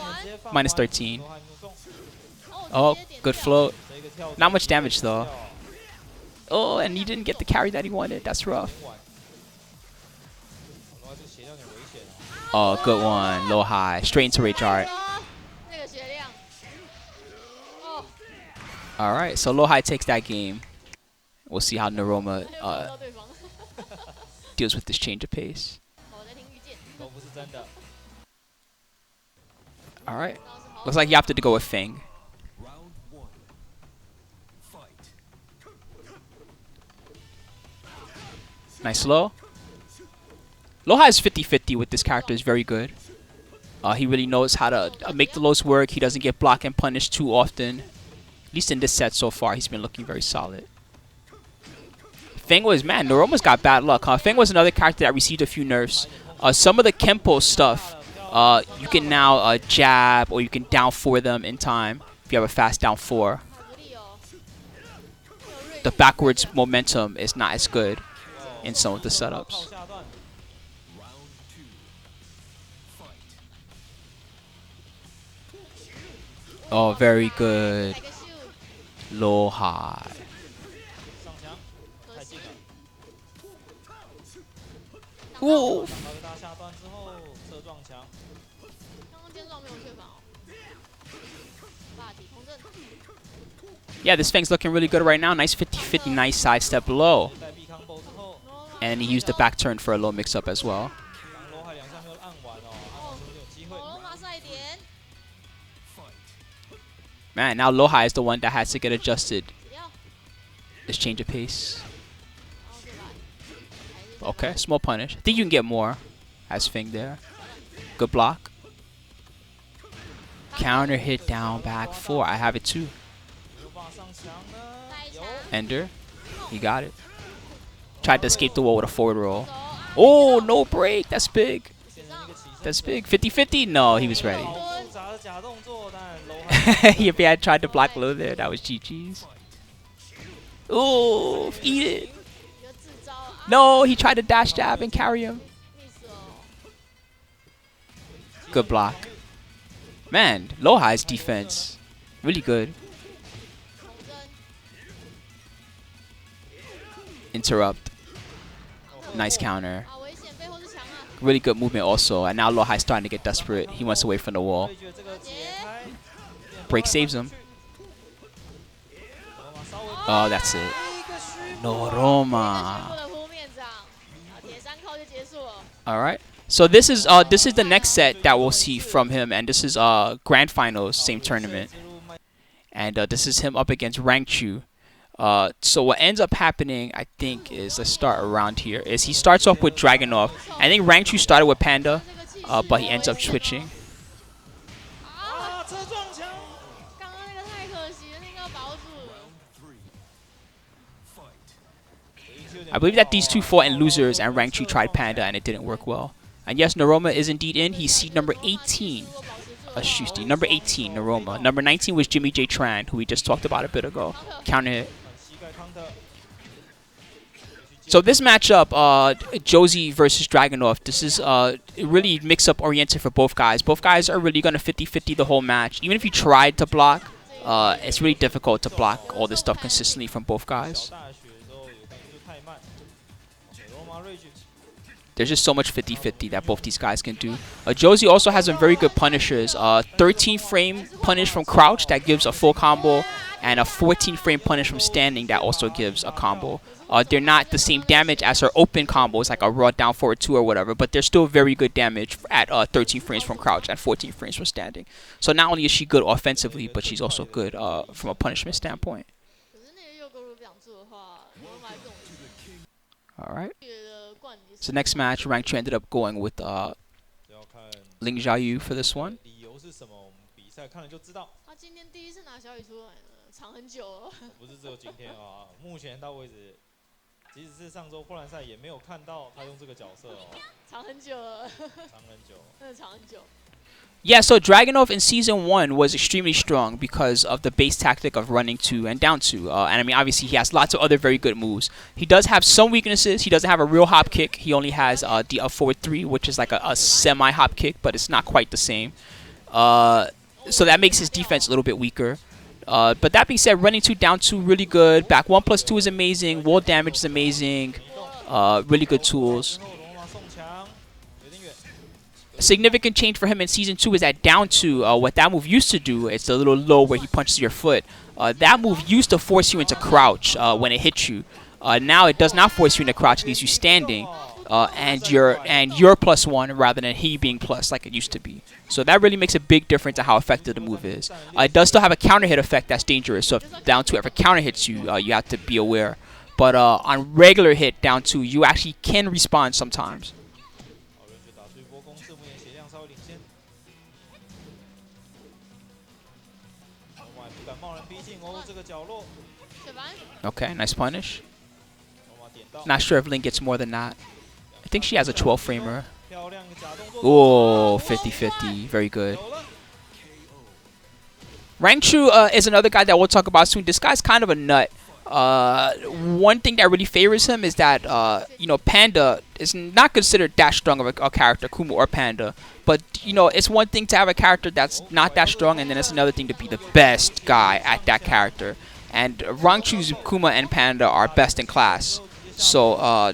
minus 13. Oh, good float. Not much damage, though. Oh, and he didn't get the carry that he wanted. That's rough. Oh, good one. LowHigh. Straight into Rage Art. Alright, so LowHigh takes that game. We'll see how Noroma deals with this change of pace. Alright. Looks like you opted to go with Fang. Nice slow. LowHigh is 50-50 with this character. Is very good. He really knows how to make the lows work. He doesn't get blocked and punished too often. At least in this set so far, he's been looking very solid. Fang was, man, Noroma's got bad luck, huh? Fang was another character that received a few nerfs. Some of the Kempo stuff, you can now jab or you can down 4 them in time if you have a fast down 4. The backwards momentum is not as good in some of the setups. Oh, very good. LowHigh. Ooh. Yeah, this Fang's looking really good right now. Nice 50-50, nice sidestep low. And he used the back turn for a low mix-up as well. Man, now LowHigh is the one that has to get adjusted. This change of pace. Okay, small punish. I think you can get more as Fang there. Good block. Counter hit down back 4. I have it too. Ender. He got it. Tried to escape the wall with a forward roll. Oh, no break. That's big. That's big. 50-50? No, he was ready. If he had tried to block low there, that was GG's. Ooh, eat it. No, he tried to dash jab and carry him. Good block. Man, LowHigh's defense, really good. Interrupt. Nice counter. Really good movement also. And now LowHigh's starting to get desperate. He wants away from the wall. Break saves him. Oh, that's it. Noroma. All right. So this is the next set that we'll see from him, and this is grand finals, same tournament, and this is him up against Rangchu. So what ends up happening, I think, is let's start around here. Is he starts off with Dragunov. I think Rangchu started with Panda, but he ends up switching. I believe that these two fought in losers, and Rangchu tried Panda, and it didn't work well. And yes, Noroma is indeed in. He's seed number 18. Number 18, Noroma. Number 19 was JimmyJTran, who we just talked about a bit ago. Counter hit. So this matchup, Josie versus Dragunov, this is really mix-up oriented for both guys. Both guys are really going to 50-50 the whole match. Even if you tried to block, it's really difficult to block all this stuff consistently from both guys. There's just so much 50-50 that both these guys can do. Josie also has some very good punishers. 13 frame punish from crouch that gives a full combo, and a 14 frame punish from standing that also gives a combo. They're not the same damage as her open combos, like a raw down forward 2 or whatever, but they're still very good damage at 13 frames from crouch and 14 frames from standing. So not only is she good offensively, but she's also good from a punishment standpoint. Alright. So next match, Rangchu ended up going with Ling Xiaoyu for this one. 即使是上周霍兰赛也没有看到他用这个角色哦。藏很久了。藏很久。真的藏很久。Yeah, so Dragunov in Season 1 was extremely strong because of the base tactic of running 2 and down 2. And I mean, obviously, he has lots of other very good moves. He does have some weaknesses. He doesn't have a real hop kick. He only has the up forward 3, which is like a semi-hop kick, but it's not quite the same. So that makes his defense a little bit weaker. But that being said, running 2, down 2, really good. Back 1+2 is amazing. Wall damage is amazing. Really good tools. A significant change for him in Season 2 is that down 2, what that move used to do, it's the little low where he punches your foot. That move used to force you into crouch when it hits you. Now it does not force you into crouch, it leaves you standing. And you're +1 rather than he being plus like it used to be. So that really makes a big difference in how effective the move is. It does still have a counter hit effect that's dangerous. So if down 2 ever counter hits you, you have to be aware. But on regular hit down 2, you actually can respond sometimes. Okay, nice punish. Not sure if Ling gets more than that. I think she has a 12 framer. Oh, 50-50. Very good. Rangchu is another guy that we'll talk about soon. This guy's kind of a nut. One thing that really favors him is that, you know, Panda is not considered that strong of a character, Akuma or Panda. But, you know, it's one thing to have a character that's not that strong, and then it's another thing to be the best guy at that character. And Rangchu's Akuma and Panda are best in class. So,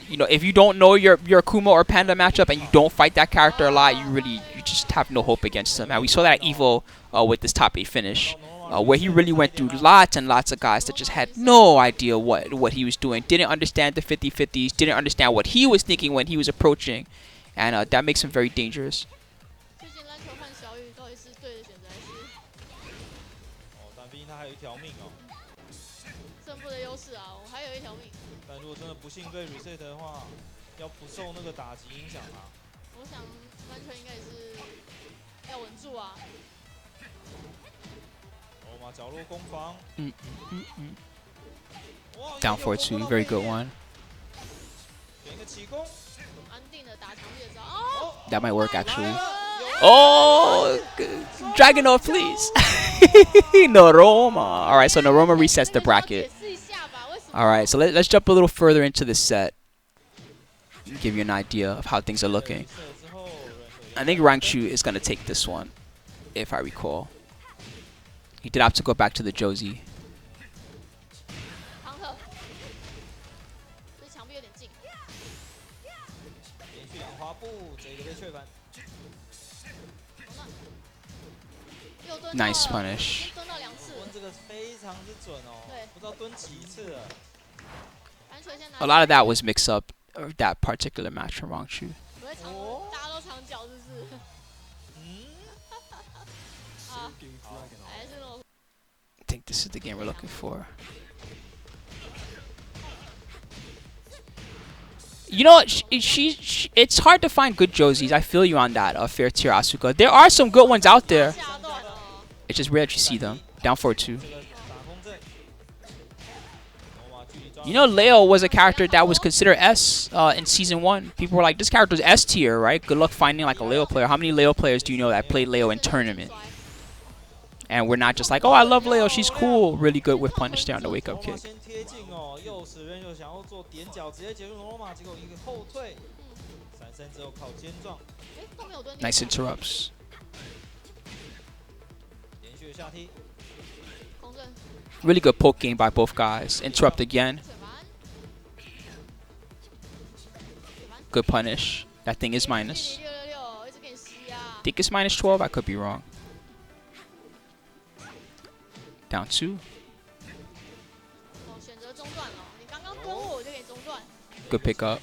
you know, if you don't know your Akuma or Panda matchup and you don't fight that character a lot, you just have no hope against him. And we saw that at EVO with this top 8 finish, where he really went through lots and lots of guys that just had no idea what he was doing, didn't understand the 50-50s, didn't understand what he was thinking when he was approaching, and that makes him very dangerous. Down forward 2, very good one. That might work actually. Oh, Dragunov, please. Noroma. All right, so Noroma resets the bracket. All right, so let's jump a little further into this set. Give you an idea of how things are looking. I think Rangchu is going to take this one, if I recall. He did have to go back to the Josie. Nice punish. A lot of that was mix up that particular match from Rangchu. I think this is the game we're looking for. You know, it's hard to find good Josies. I feel you on that, Fair Tier Asuka. There are some good ones out there. It's just rare that you see them. Down forward 2. You know, Leo was a character that was considered S in Season 1. People were like, this character's S tier, right? Good luck finding like a Leo player. How many Leo players do you know that played Leo in tournament? And we're not just like, oh, I love Leo, she's cool. Really good with punish there on the wake up kick. Nice interrupts. Really good poke game by both guys. Interrupt again. Good punish. That thing is minus. Think it's minus 12. I could be wrong. Down 2. Good pickup.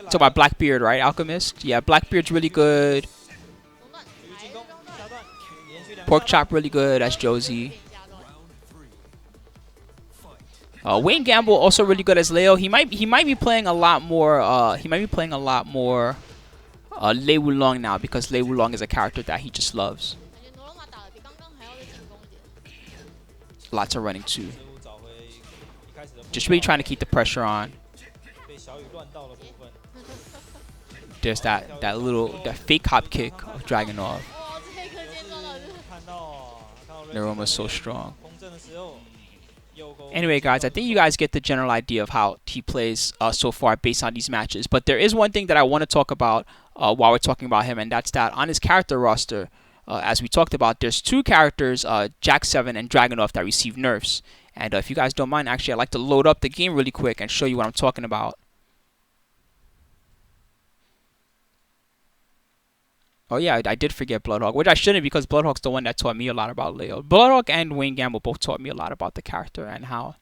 Talk about Blackbeard, right? Alchemist. Yeah, Blackbeard's really good. Pork Chop really good. That's Josie. Wayne Gamble also really good as Leo. He might be playing a lot more. Lei Wulong now because Lei Wulong is a character that he just loves. Lots of running too. Just really trying to keep the pressure on. There's that fake hop kick of Dragunov. Neroma's so strong. Anyway, guys, I think you guys get the general idea of how he plays so far based on these matches. But there is one thing that I want to talk about while we're talking about him, and that's that on his character roster, as we talked about, there's 2 characters, Jack 7 and Dragunov, that receive nerfs. And if you guys don't mind, actually, I'd like to load up the game really quick and show you what I'm talking about. Oh yeah, I did forget Bloodhawk, which I shouldn't because Bloodhawk's the one that taught me a lot about Leo. Bloodhawk and Wayne Gamble both taught me a lot about the character and how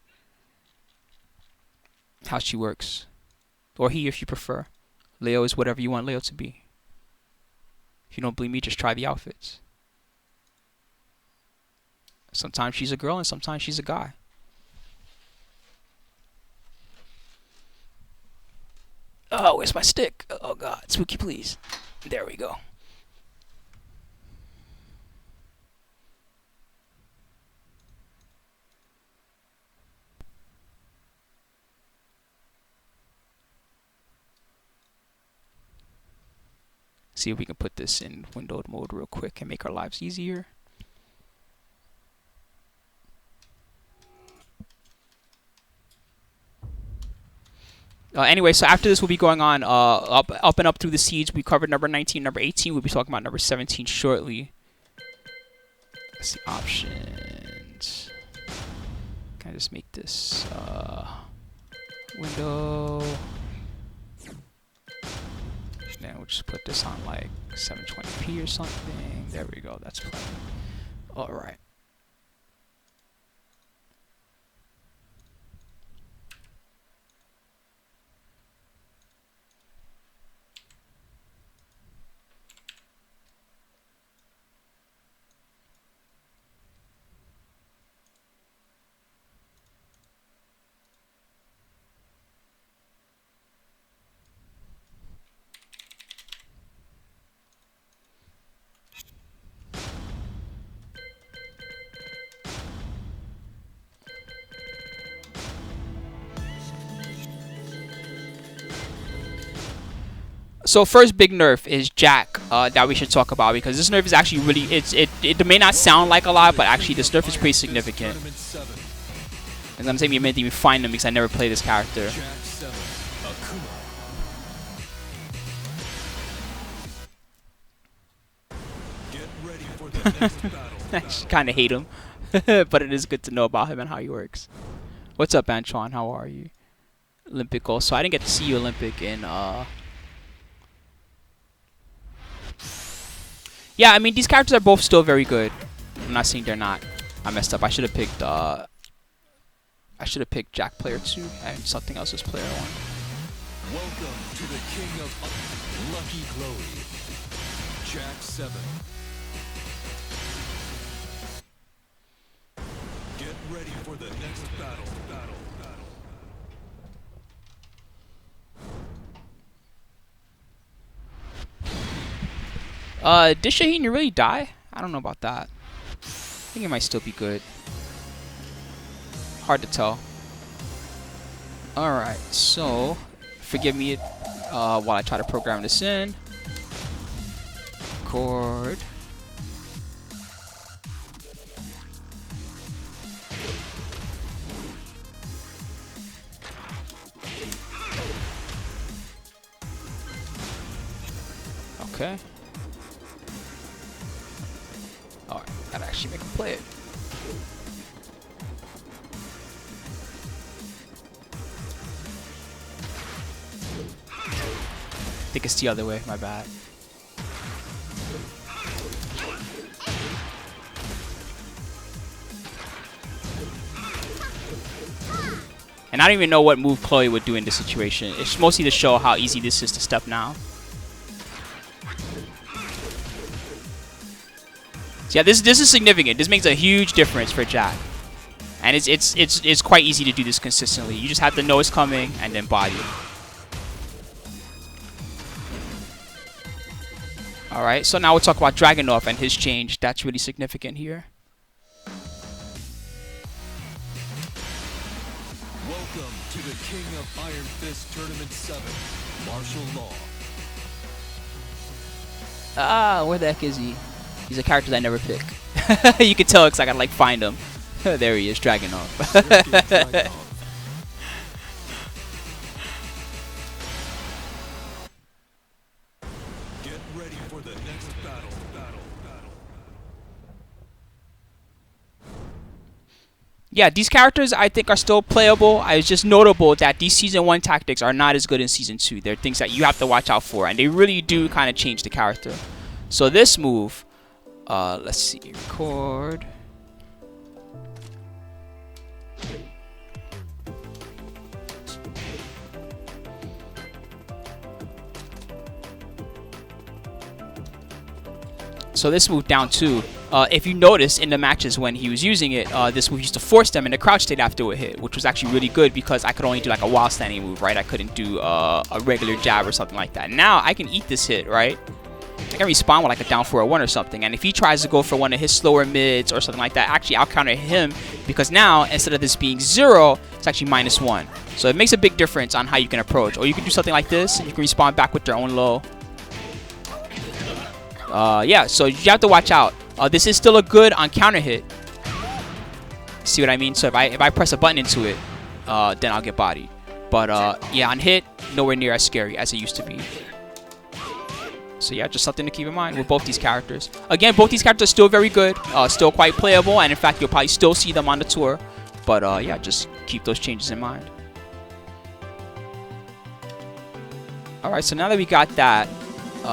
she works. Or he, if you prefer. Leo is whatever you want Leo to be. If you don't believe me, just try the outfits. Sometimes she's a girl and sometimes she's a guy. Oh, where's my stick? Oh god, Spooky, please. There we go. See if we can put this in windowed mode real quick and make our lives easier. Anyway, so after this, we'll be going on up and up through the seeds. We covered number 19, number 18. We'll be talking about number 17 shortly. Let's see, options. Can I just make this window? Then we'll just put this on like 720p or something. There we go. That's plenty. All right. So first big nerf is Jack that we should talk about because this nerf is actually really it may not sound like a lot, but actually this nerf is pretty significant. And I'm taking a minute to even find them because I never played this character. I kind of hate him, but it is good to know about him and how he works. What's up, Antoine? How are you? Olympic also. I didn't get to see you Olympic in yeah, I mean these characters are both still very good. I'm not saying they're not. I messed up. I should have picked Jack player 2 and something else as player 1. Welcome to the king of Lucky Chloe, Jack 7. Get ready for the next battle. Did Shaheen really die? I don't know about that. I think it might still be good. Hard to tell. Alright, so forgive me while I try to program this in. Record. Okay. Alright, gotta actually make him play it. think it's the other way. My bad. And I don't even know what move Chloe would do in this situation. It's mostly to show how easy this is to step now. So yeah, this is significant. This makes a huge difference for Jack. And it's quite easy to do this consistently. You just have to know it's coming and then body it. Alright, so now we'll talk about Dragunov and his change. That's really significant here. Welcome to the King of Iron Fist Tournament 7, Martial Law. Ah, where the heck is he? He's a character that I never pick. You can tell because I gotta like find him. There he is, Dragunov. Get ready for the next battle. Yeah, these characters I think are still playable. It's just notable that these Season 1 tactics are not as good in Season 2. They're things that you have to watch out for, and they really do kind of change the character. So this move, let's see, record. So this move down 2. If you notice in the matches when he was using it, this move used to force them into crouch state after a hit, which was actually really good because I could only do like a while standing move, right? I couldn't do a regular jab or something like that. Now I can eat this hit, right? I can respond with like a down 4-1 or something. And if he tries to go for one of his slower mids or something like that, actually I'll counter him because now instead of this being 0, it's actually -1. So it makes a big difference on how you can approach. Or you can do something like this and you can respond back with their own low. Yeah, so you have to watch out. This is still a good on counter hit. See what I mean? So if I press a button into it, then I'll get bodied. But yeah, on hit, nowhere near as scary as it used to be. So yeah, just something to keep in mind with both these characters. Again, both these characters are still very good, still quite playable, and in fact, you'll probably still see them on the tour. But yeah, just keep those changes in mind. All right, so now that we got that,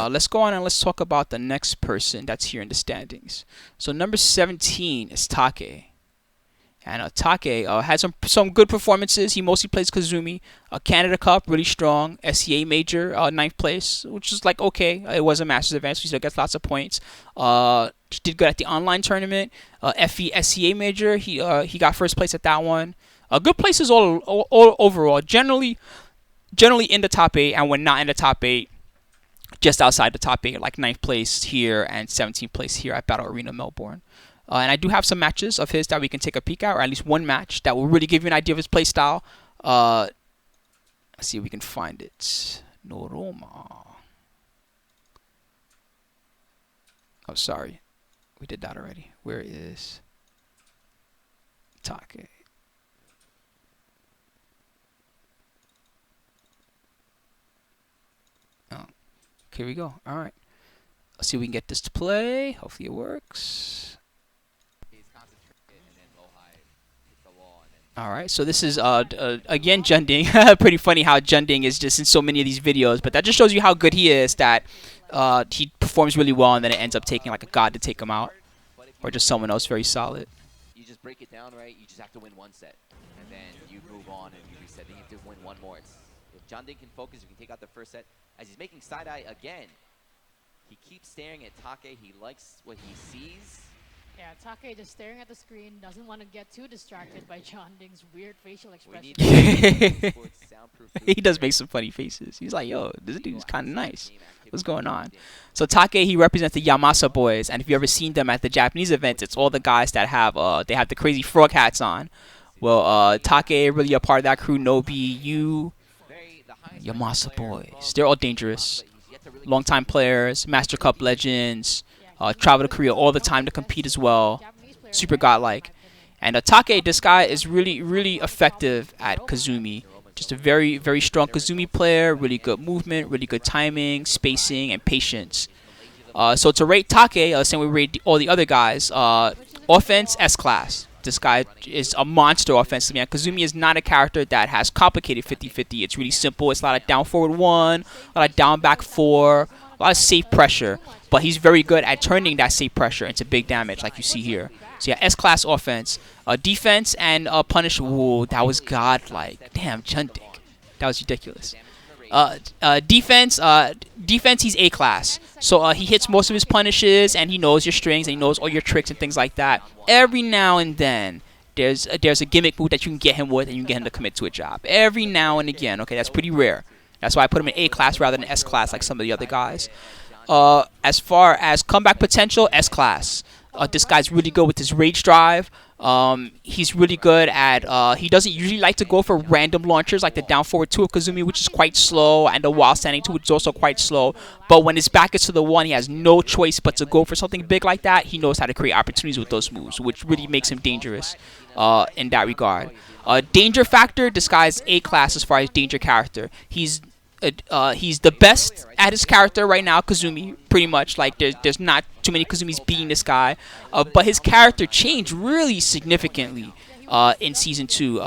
let's go on and let's talk about the next person that's here in the standings. So number 17 is Take. And Take had some good performances. He mostly plays Kazumi. Canada Cup, really strong. SEA Major, 9th place, which is like okay. It was a Masters event, so he still gets lots of points. Did good at the online tournament. FE SEA Major, he got 1st place at that one. Good places all overall. Generally in the top 8, and when not in the top 8, just outside the top 8, like 9th place here and 17th place here at Battle Arena Melbourne. And I do have some matches of his that we can take a peek at, or at least one match that will really give you an idea of his play style. Let's see if we can find it. Noroma. Oh, sorry. We did that already. Where is Take? Oh, here we go. All right. Let's see if we can get this to play. Hopefully it works. Alright, so this is, again, Jundding. Pretty funny how Jundding is just in so many of these videos, but that just shows you how good he is, that he performs really well and then it ends up taking like a god to take him out, or just someone else very solid. You just break it down, right? You just have to win one set, and then you move on and you reset. Then you have to win one more. If Jeondding can focus, you can take out the 1st set. As he's making side-eye again, he keeps staring at Take. He likes what he sees. Yeah, Take just staring at the screen, doesn't want to get too distracted by Jeondding's weird facial expression. He does make some funny faces. He's like, yo, this dude's kind of nice. What's going on? So Take, he represents the Yamasa boys, and if you've ever seen them at the Japanese events, it's all the guys that have they have the crazy frog hats on. Well, Take, really a part of that crew. Nobi, you, Yamasa boys. They're all dangerous. Long-time players, Master Cup legends. Travel to Korea all the time to compete as well. Super godlike. And Take, this guy is really, really effective at Kazumi. Just a very, very strong Kazumi player. Really good movement, really good timing, spacing, and patience. So to rate Take, same way we rate all the other guys, offense, S-class. this guy is a monster offensively. And Kazumi is not a character that has complicated 50-50. It's really simple. It's a lot of down forward 1, a lot of down back 4, a lot of safe pressure. But he's very good at turning that safe pressure into big damage, like you see here. So yeah, S-class offense. Defense and punish. Ooh, that was godlike. Damn, Jeondding. That was ridiculous. Defense, he's A-class. So he hits most of his punishes, and he knows your strings, and he knows all your tricks and things like that. Every now and then, there's a gimmick move that you can get him with, and you can get him to commit to a job. Every now and again, okay, that's pretty rare. That's why I put him in A-class rather than S-class like some of the other guys. As far as comeback potential, S-class. This guy's really good with his rage drive. He's really good at, he doesn't usually like to go for random launchers like the down forward 2 of Kazumi, which is quite slow, and the while standing 2, which is also quite slow. But when his back is to the 1, he has no choice but to go for something big like that. He knows how to create opportunities with those moves, which really makes him dangerous in that regard. Danger factor, this guy's A-class as far as danger character. He's the best at his character right now, Kazumi, pretty much. Like, there's not too many Kazumis beating this guy. But his character changed really significantly in Season 2.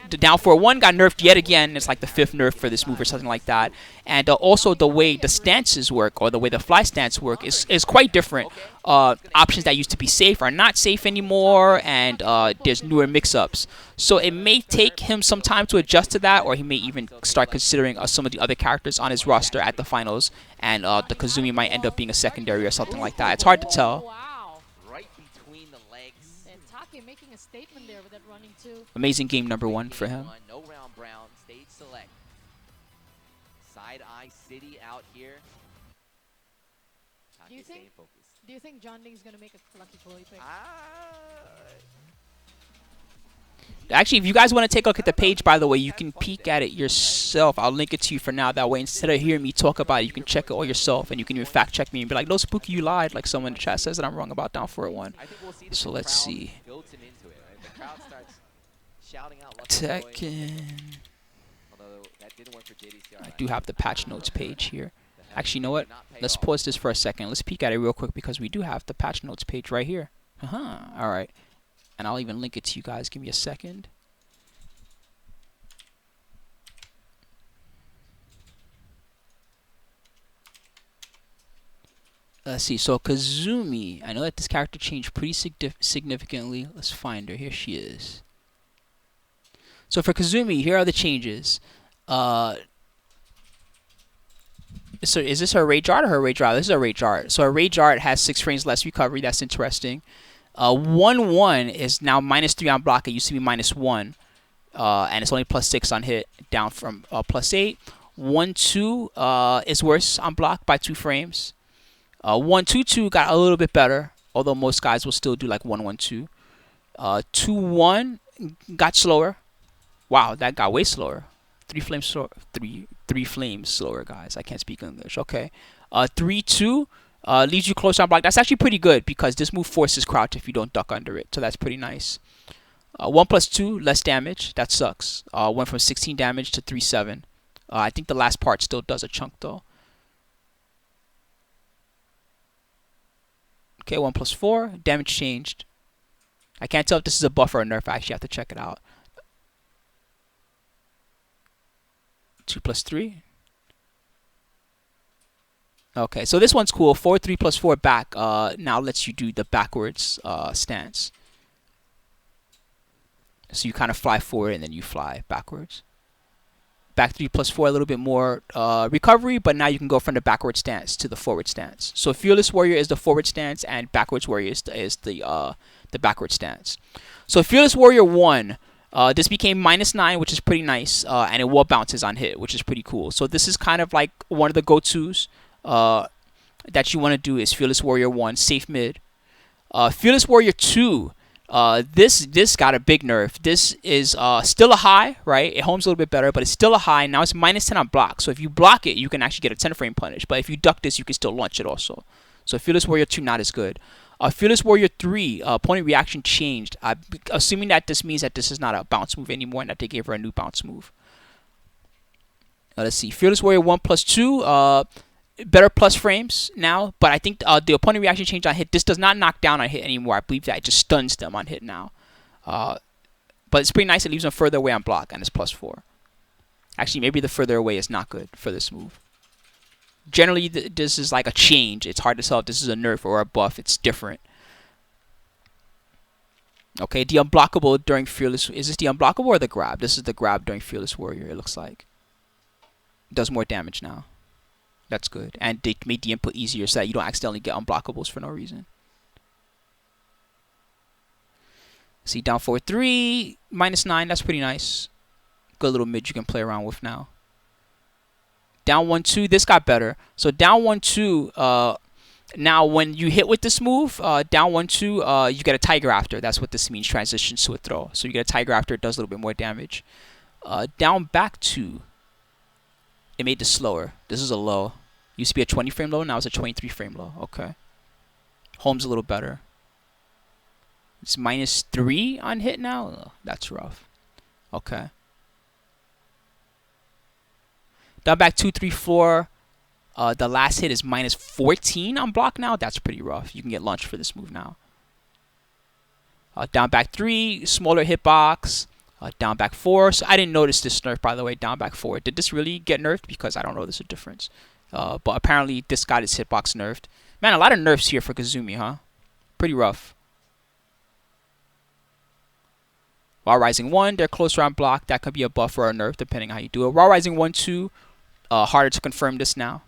The down forward 1 got nerfed yet again. It's like the 5th nerf for this move or something like that. And also the way the stances work, or the way the fly stance work, is quite different. Options that used to be safe are not safe anymore, and there's newer mix-ups. So it may take him some time to adjust to that, or he may even start considering some of the other characters on his roster at the finals, and the Kazumi might end up being a secondary or something like that. It's hard to tell. Wow. Right between the legs. And Take making a statement there with that running 2. Amazing game number 1 for him. No round brown, stage select. Side eye city out here. Do you think Jeondding is gonna make a lucky Chloe pick? Actually, if you guys want to take a look at the page, by the way, you can peek at it yourself. I'll link it to you for now. That way, instead of hearing me talk about it, you can check it all yourself, and you can even fact check me and be like, "No, Spooky, you lied." Like someone in the chat says that I'm wrong about down forward 1. So let's see. Tekken. I do have the patch notes page here. Actually, you know what? Let's pause this for a second. Let's peek at it real quick because we do have the patch notes page right here. All right. And I'll even link it to you guys. Give me a second. Let's see. So Kazumi, I know that this character changed pretty significantly. Let's find her. Here she is. So for Kazumi, here are the changes. So is this her Rage Art or her Rage Art? This is her Rage Art. So her Rage Art has 6 frames less recovery. That's interesting. 1-1 is now -3 on block. It used to be -1. And it's only +6 on hit, down from +8. 1-2 is worse on block by 2 frames. 1-2-2 got a little bit better, although most guys will still do like 1-1-2. 2-1 got slower. Wow, that got way slower. 3 flames slower. 3 flames slower, guys. I can't speak English. Okay. 3-2 leaves you closer on block. That's actually pretty good because this move forces crouch if you don't duck under it. So that's pretty nice. 1+2, less damage. That sucks. Went from 16 damage to 3-7. I think the last part still does a chunk though. Okay, 1+4. Damage changed. I can't tell if this is a buff or a nerf. I actually have to check it out. 2+3. Okay, so this one's cool. 4-3+4 back now lets you do the backwards stance. So you kind of fly forward and then you fly backwards. Back 3+4, a little bit more recovery, but now you can go from the backward stance to the forward stance. So Fearless Warrior is the forward stance, and Backwards Warrior is the backward stance. So Fearless Warrior 1, this became -9, which is pretty nice, and it wall bounces on hit, which is pretty cool. So this is kind of like one of the go-tos that you want to do is Fearless Warrior 1, safe mid. Fearless Warrior 2. This got a big nerf. This is still a high, right? It homes a little bit better, but it's still a high. Now it's -10 on block. So if you block it, you can actually get a 10 frame punish. But if you duck this, you can still launch it also. So Fearless Warrior 2 not as good. Fearless Warrior 3, opponent reaction changed. Assuming that this means that this is not a bounce move anymore and that they gave her a new bounce move. Let's see. Fearless Warrior 1+2. better plus frames now, but I think the opponent reaction change on hit. This does not knock down on hit anymore. I believe that it just stuns them on hit now. But it's pretty nice. It leaves them further away on block, and it's +4. Actually, maybe the further away is not good for this move. Generally, this is like a change. It's hard to tell if this is a nerf or a buff. It's different. Okay, the unblockable during Fearless. Is this the unblockable or the grab? This is the grab during Fearless Warrior, it looks like. Does more damage now. That's good. And they made the input easier so that you don't accidentally get unblockables for no reason. See, down 4-3, -9. That's pretty nice. Good little mid you can play around with now. Down 1-2. This got better. So down 1-2. Now when you hit with this move, down 1-2, you get a Tiger After. That's what this means. Transitions to a throw. So you get a Tiger After. It does a little bit more damage. Down back 2. It made this slower. This is a low. Used to be a 20 frame low. Now it's a 23 frame low. Okay. Home's a little better. It's -3 on hit now. Oh, that's rough. Okay. Down back 2, 3, 4. The last hit is -14 on block now. That's pretty rough. You can get launched for this move now. Down back 3, smaller hitbox. Down back 4. So I didn't notice this nerf, by the way. Down back 4. Did this really get nerfed? Because I don't know there's a difference. But apparently this got its hitbox nerfed. Man, a lot of nerfs here for Kazumi, huh? Pretty rough. While Rising 1, they're closer on block. That could be a buff or a nerf, depending on how you do it. While Rising 1, 2, harder to confirm this now.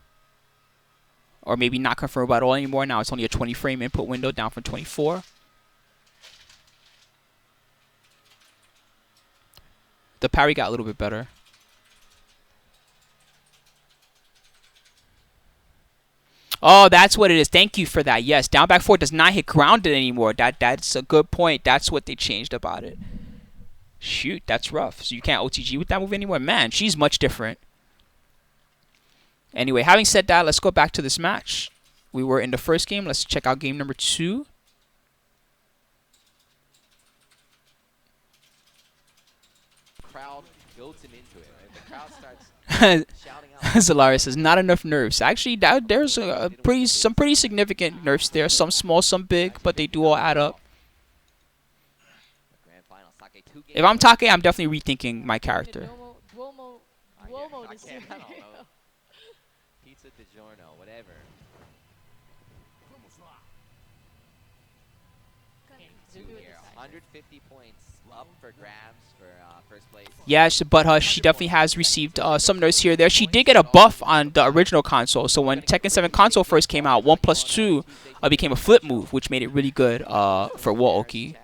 Or maybe not confirm at all anymore. Now it's only a 20 frame input window, down from 24. The parry got a little bit better. Oh, that's what it is. Thank you for that. Yes, down back 4 does not hit grounded anymore. That's a good point. That's what they changed about it. Shoot, that's rough. So you can't OTG with that move anymore? Man, she's much different. Anyway, having said that, let's go back to this match. We were in the first game. Let's check out game number 2. Crowd goads him into it, right? The crowd starts shouting out. Zalaris says, not enough nerfs. Actually, there's some pretty significant nerfs there. Some small, some big, but they do all add up. If I'm Take, I'm definitely rethinking my character. Duomo this year. I don't know. Pizza DiGiorno, whatever. Here, 150 points up for grabs for first place. Yeah, but she definitely has received some nerfs here or there. She did get a buff on the original console. So when Tekken 7 console first came out, 1+2 became a flip move, which made it really good for Wookie.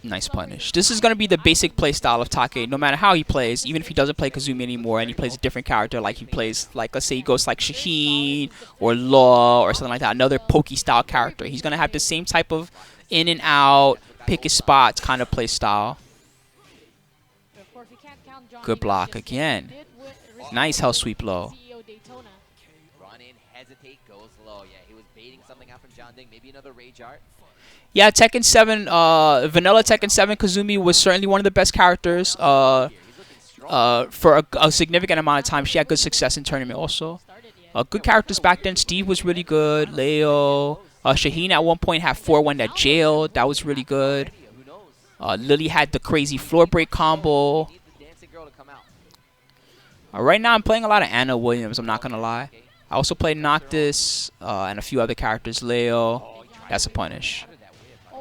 Nice punish. This is going to be the basic play style of Take, no matter how he plays, even if he doesn't play Kazumi anymore and he plays a different character, like he plays, like, let's say he goes like Shaheen or Law or something like that, another pokey style character. He's going to have the same type of in and out, pick his spots kind of play style. Good block again. Nice hell sweep low. Run in, hesitate, goes low. Yeah, he was baiting something out from Jeondding, maybe another Rage Art. Yeah, Tekken 7, vanilla Tekken 7 Kazumi was certainly one of the best characters for a significant amount of time. She had good success in tournament also. Good characters back then. Steve was really good. Leo. Shaheen at one point had 4-1 that jailed. That was really good. Lily had the crazy floor break combo. Right now I'm playing a lot of Anna Williams, I'm not going to lie. I also played Noctis and a few other characters. Leo. That's a punish.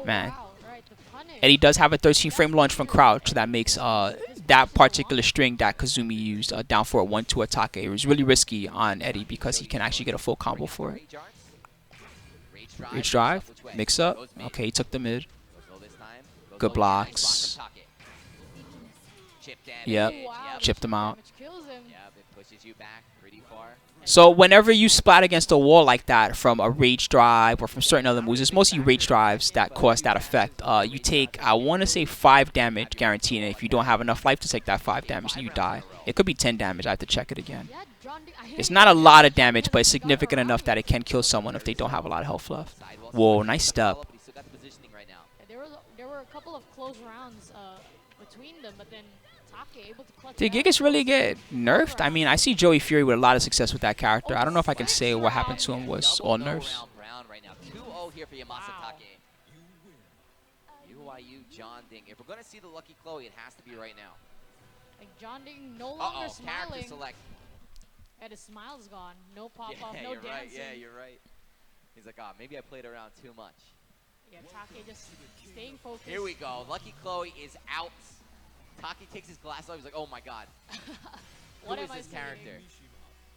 Man, Eddie does have a 13 frame launch from crouch that makes that particular string that Kazumi used down for a 1-2 attack. It was really risky on Eddie because he can actually get a full combo for it. Rage drive, mix up. Okay, he took the mid. Good blocks. Yep, chipped him out. So whenever you splat against a wall like that from a Rage Drive or from certain other moves, it's mostly Rage Drives that cause that effect. You take, I want to say 5 damage guaranteed, and if you don't have enough life to take that 5 damage, then you die. It could be 10 damage, I have to check it again. It's not a lot of damage, but it's significant enough that it can kill someone if they don't have a lot of health left. Whoa, nice step. There were a couple of close rounds between them, but then Take able to clutch Did that. Gigas really get nerfed? I mean, I see Joey Fury with a lot of success with that character. I don't know if I can say what happened to him was all nerfs. Round right now. 2-0 here for Yamasatake. UYU Jeondding. If we're going to see the Lucky Chloe, it has to be right now. Like Jeondding no longer Character smiling. select. And his smile's gone. No pop up, Yeah, no you're dancing. right. Yeah, you're right. He's like, oh, maybe I played around too much. Yeah, Take just staying focused. Here we go. Lucky Chloe is out. Taki takes his glass off. He's like, oh my god. What Who am is I this saying? character?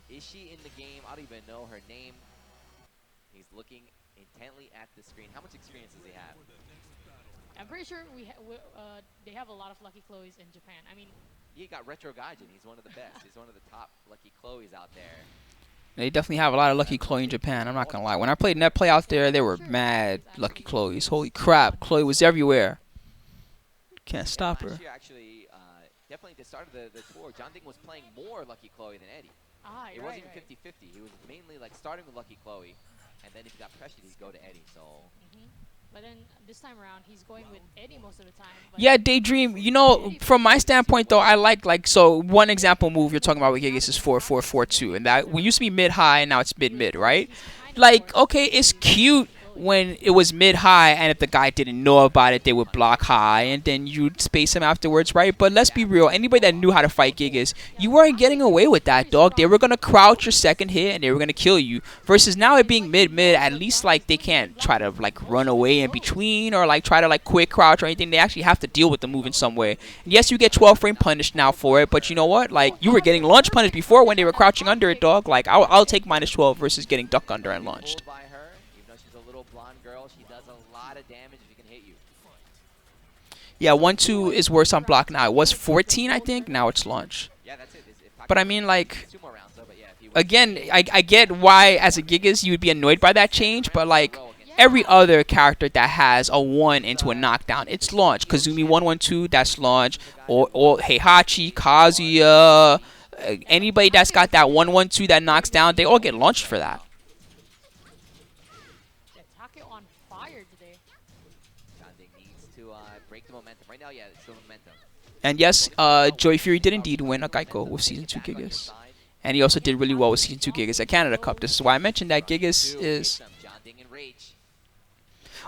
Is she in the game? I don't even know her name. He's looking intently at the screen. How much experience does he have? I'm pretty sure they have a lot of Lucky Chloes in Japan. I mean, He got Retro Gaijin. He's one of the best. He's one of the top Lucky Chloes out there. They definitely have a lot of Lucky Chloe in Japan. I'm not gonna lie. When I played Net Play out there, there were mad Lucky Chloes. Holy crap, Chloe was everywhere. Can't stop her. Last year, actually, definitely at the start of the tour, Jeondding was playing more Lucky Chloe than Eddie. It you're wasn't right, even 50-50. He was mainly like starting with Lucky Chloe, and then if he got pressured, he'd go to Eddie. So. But then this time around, he's going with Eddie most of the time. But Yeah, Daydream. You know, from my standpoint though, I like so one example move you're talking about with Gigas is 4-4-4-2, and that when used to be mid high and now it's mid, right? Like, okay, it's cute when it was mid high, and if the guy didn't know about it, they would block high, and then you'd space him afterwards, right? But let's be real. Anybody that knew how to fight Gigas, you weren't getting away with that, dog. They were gonna crouch your second hit, and they were gonna kill you. Versus now it being mid, at least like they can't try to like run away in between or like try to like quick crouch or anything. They actually have to deal with the move in some way. And yes, you get 12 frame punished now for it, but you know what? Like you were getting launch punished before when they were crouching under it, dog. Like I'll take -12 versus getting duck under and launched. By her, even though she's a little blonde girl, she does a lot of damage if she can hit you. Yeah, 1-2 is worse on block now. It was 14, I think. Now it's launch. Yeah, that's it. But I mean, like, 2 more rounds, though, but yeah, if you again, I get why as a Gigas you would be annoyed by that change, but like every other character that has a 1 into a knockdown, it's launch. Kazumi 1-1-2, that's launch. Or Heihachi, Kazuya, anybody that's got that 1-1-2 that knocks down, they all get launched for that. Take on fire today. Jundding needs to break the momentum. Right now, yeah, it's still momentum. And yes, Joey Fury did indeed win a Geico with Season 2 Gigas. And he also did really well with Season 2 Gigas at Canada Cup. This is why I mentioned that Gigas is... Jundding in rage.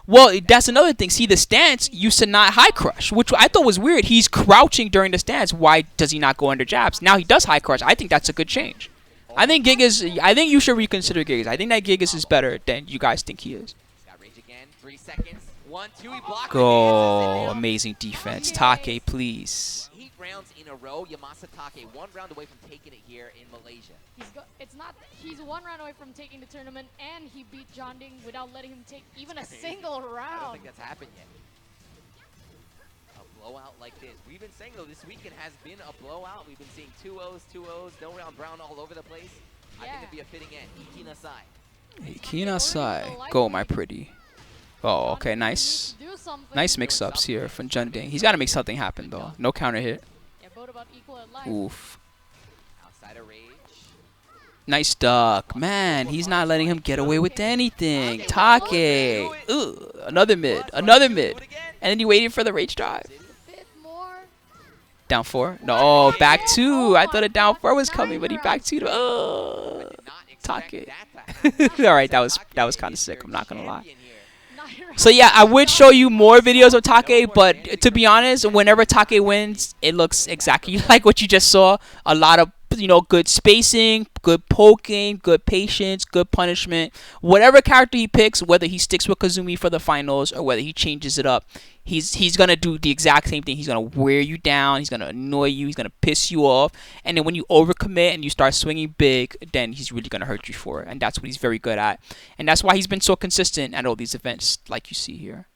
Well, that's another thing. See, the stance used to not high crush, which I thought was weird. He's crouching during the stance. Why does he not go under jabs? Now he does high crush. I think that's a good change. I think you should reconsider Gigas. I think that Gigas is better than you guys think he is. Got rage again. 3 seconds. 1, 2. He blocked. Go. Amazing defense. Take, please. 8 rounds in a row. Yamasatake 1 round away from taking it here in Malaysia. He's 1 round away from taking the tournament, and he beat Jeondding without letting him take even a single round. I don't think that's happened yet. A blowout like this. We've been saying, though, this weekend has been a blowout. We've been seeing 2-0s, no round brown all over the place. I think it'd be a fitting end. Ikinasai. Ikinasai. Go, my pretty. Oh, okay, nice. Nice mix-ups here from Jundding. He's got to make something happen, though. No counter hit. Oof. Outside of rage. Nice duck. Man, he's not letting him get away with anything. Take. Ooh, another mid. Another mid. And then he waited for the rage drive. Down 4? No, back 2. I thought a down 4 was coming, but he back 2. Take. Alright, that was kind of sick. I'm not going to lie. So yeah, I would show you more videos of Take, but to be honest, whenever Take wins, it looks exactly like what you just saw. A lot of, you know, good spacing, good poking, good patience, good punishment. Whatever character he picks, whether he sticks with Kazumi for the finals or whether he changes it up, he's gonna do the exact same thing. He's gonna wear you down. He's gonna annoy you. He's gonna piss you off. And then when you overcommit and you start swinging big, then he's really gonna hurt you for it. And that's what he's very good at. And that's why he's been so consistent at all these events, like you see here.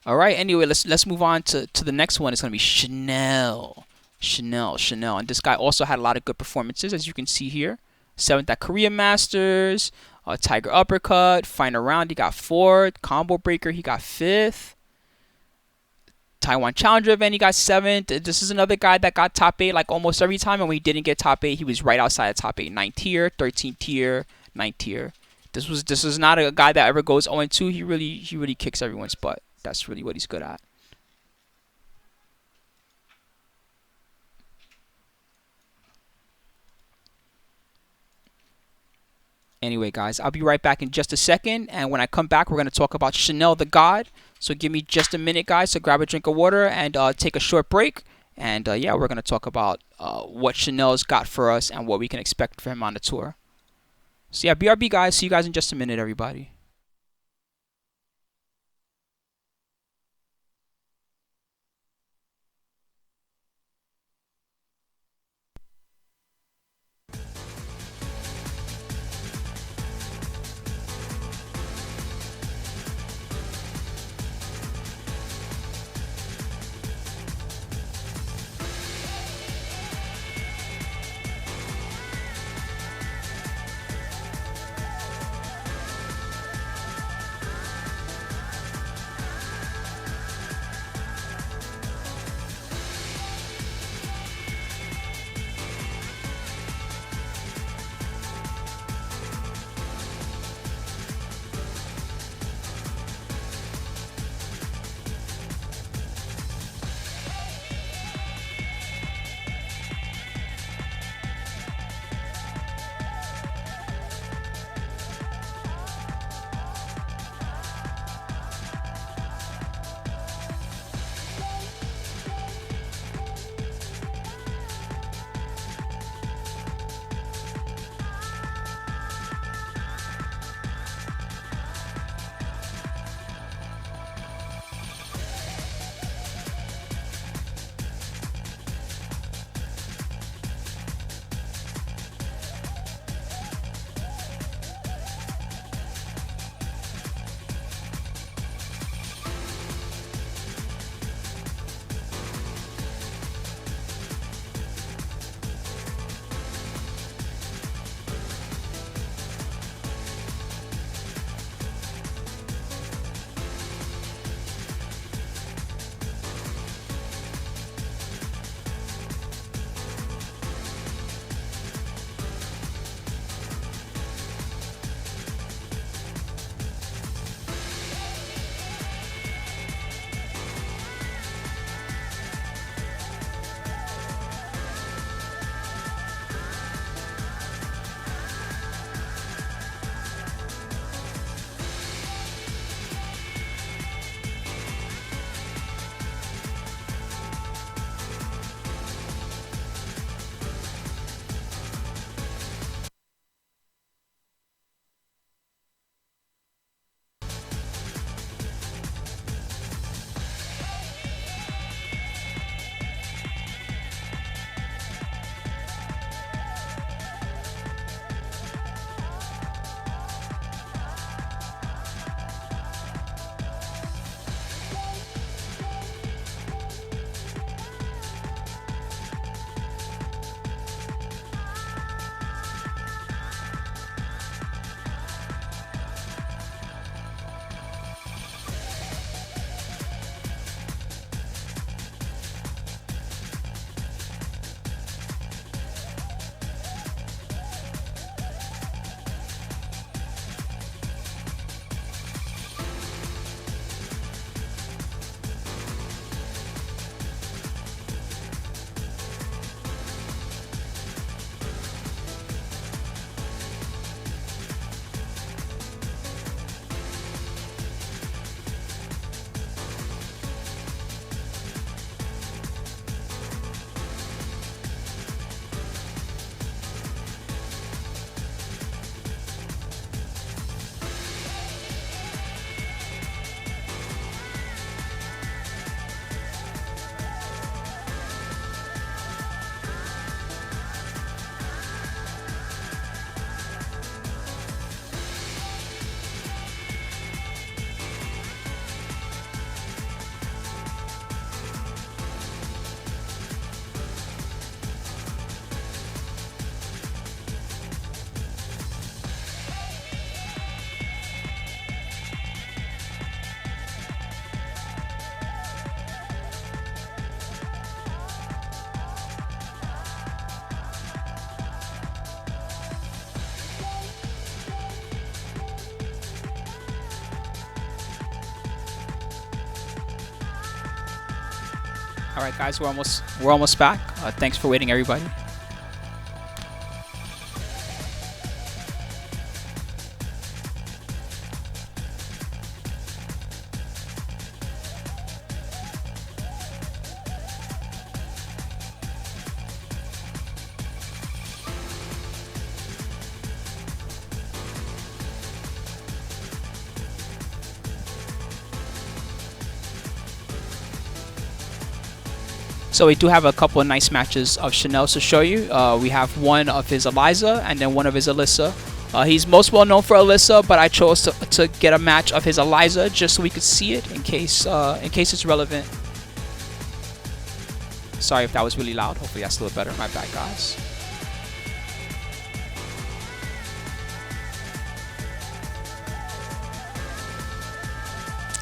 All right. Anyway, let's move on to the next one. It's gonna be Chanel. And this guy also had a lot of good performances, as you can see here. 7th at Korea Masters. Tiger Uppercut. Final round, he got 4th. Combo Breaker, he got 5th. Taiwan Challenger event, he got 7th. This is another guy that got top 8 like almost every time. And when he didn't get top 8, he was right outside of top 8. 9th tier, 13th tier, 9th tier. This is not a guy that ever goes 0-2. He really kicks everyone's butt. That's really what he's good at. Anyway, guys, I'll be right back in just a second. And when I come back, we're going to talk about Chanel the God. So give me just a minute, guys, to grab a drink of water and take a short break. And yeah, we're going to talk about what Chanel's got for us and what we can expect from him on the tour. So yeah, BRB, guys. See you guys in just a minute, everybody. All right, guys, we're almost back. Thanks for waiting, everybody. So we do have a couple of nice matches of Chanel to show you. We have one of his Eliza and then one of his Alyssa. He's most well known for Alyssa, but I chose to get a match of his Eliza just so we could see it in case it's relevant. Sorry if that was really loud. Hopefully that's a little better. My bad, guys.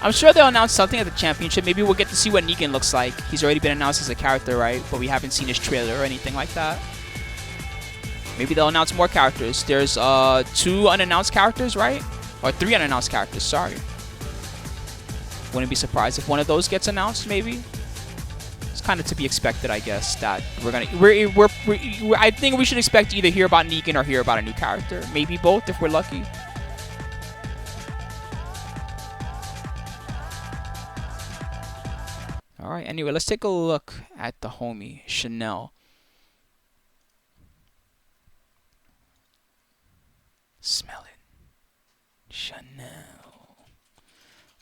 I'm sure they'll announce something at the championship. Maybe we'll get to see what Negan looks like. He's already been announced as a character, right? But we haven't seen his trailer or anything like that. Maybe they'll announce more characters. There's 2 unannounced characters, right? Or 3 unannounced characters, sorry. Wouldn't be surprised if one of those gets announced, maybe. It's kind of to be expected, I guess, that I think we should expect to either hear about Negan or hear about a new character. Maybe both if we're lucky. Alright, anyway, let's take a look at the homie, Chanel. Smell it. Chanel.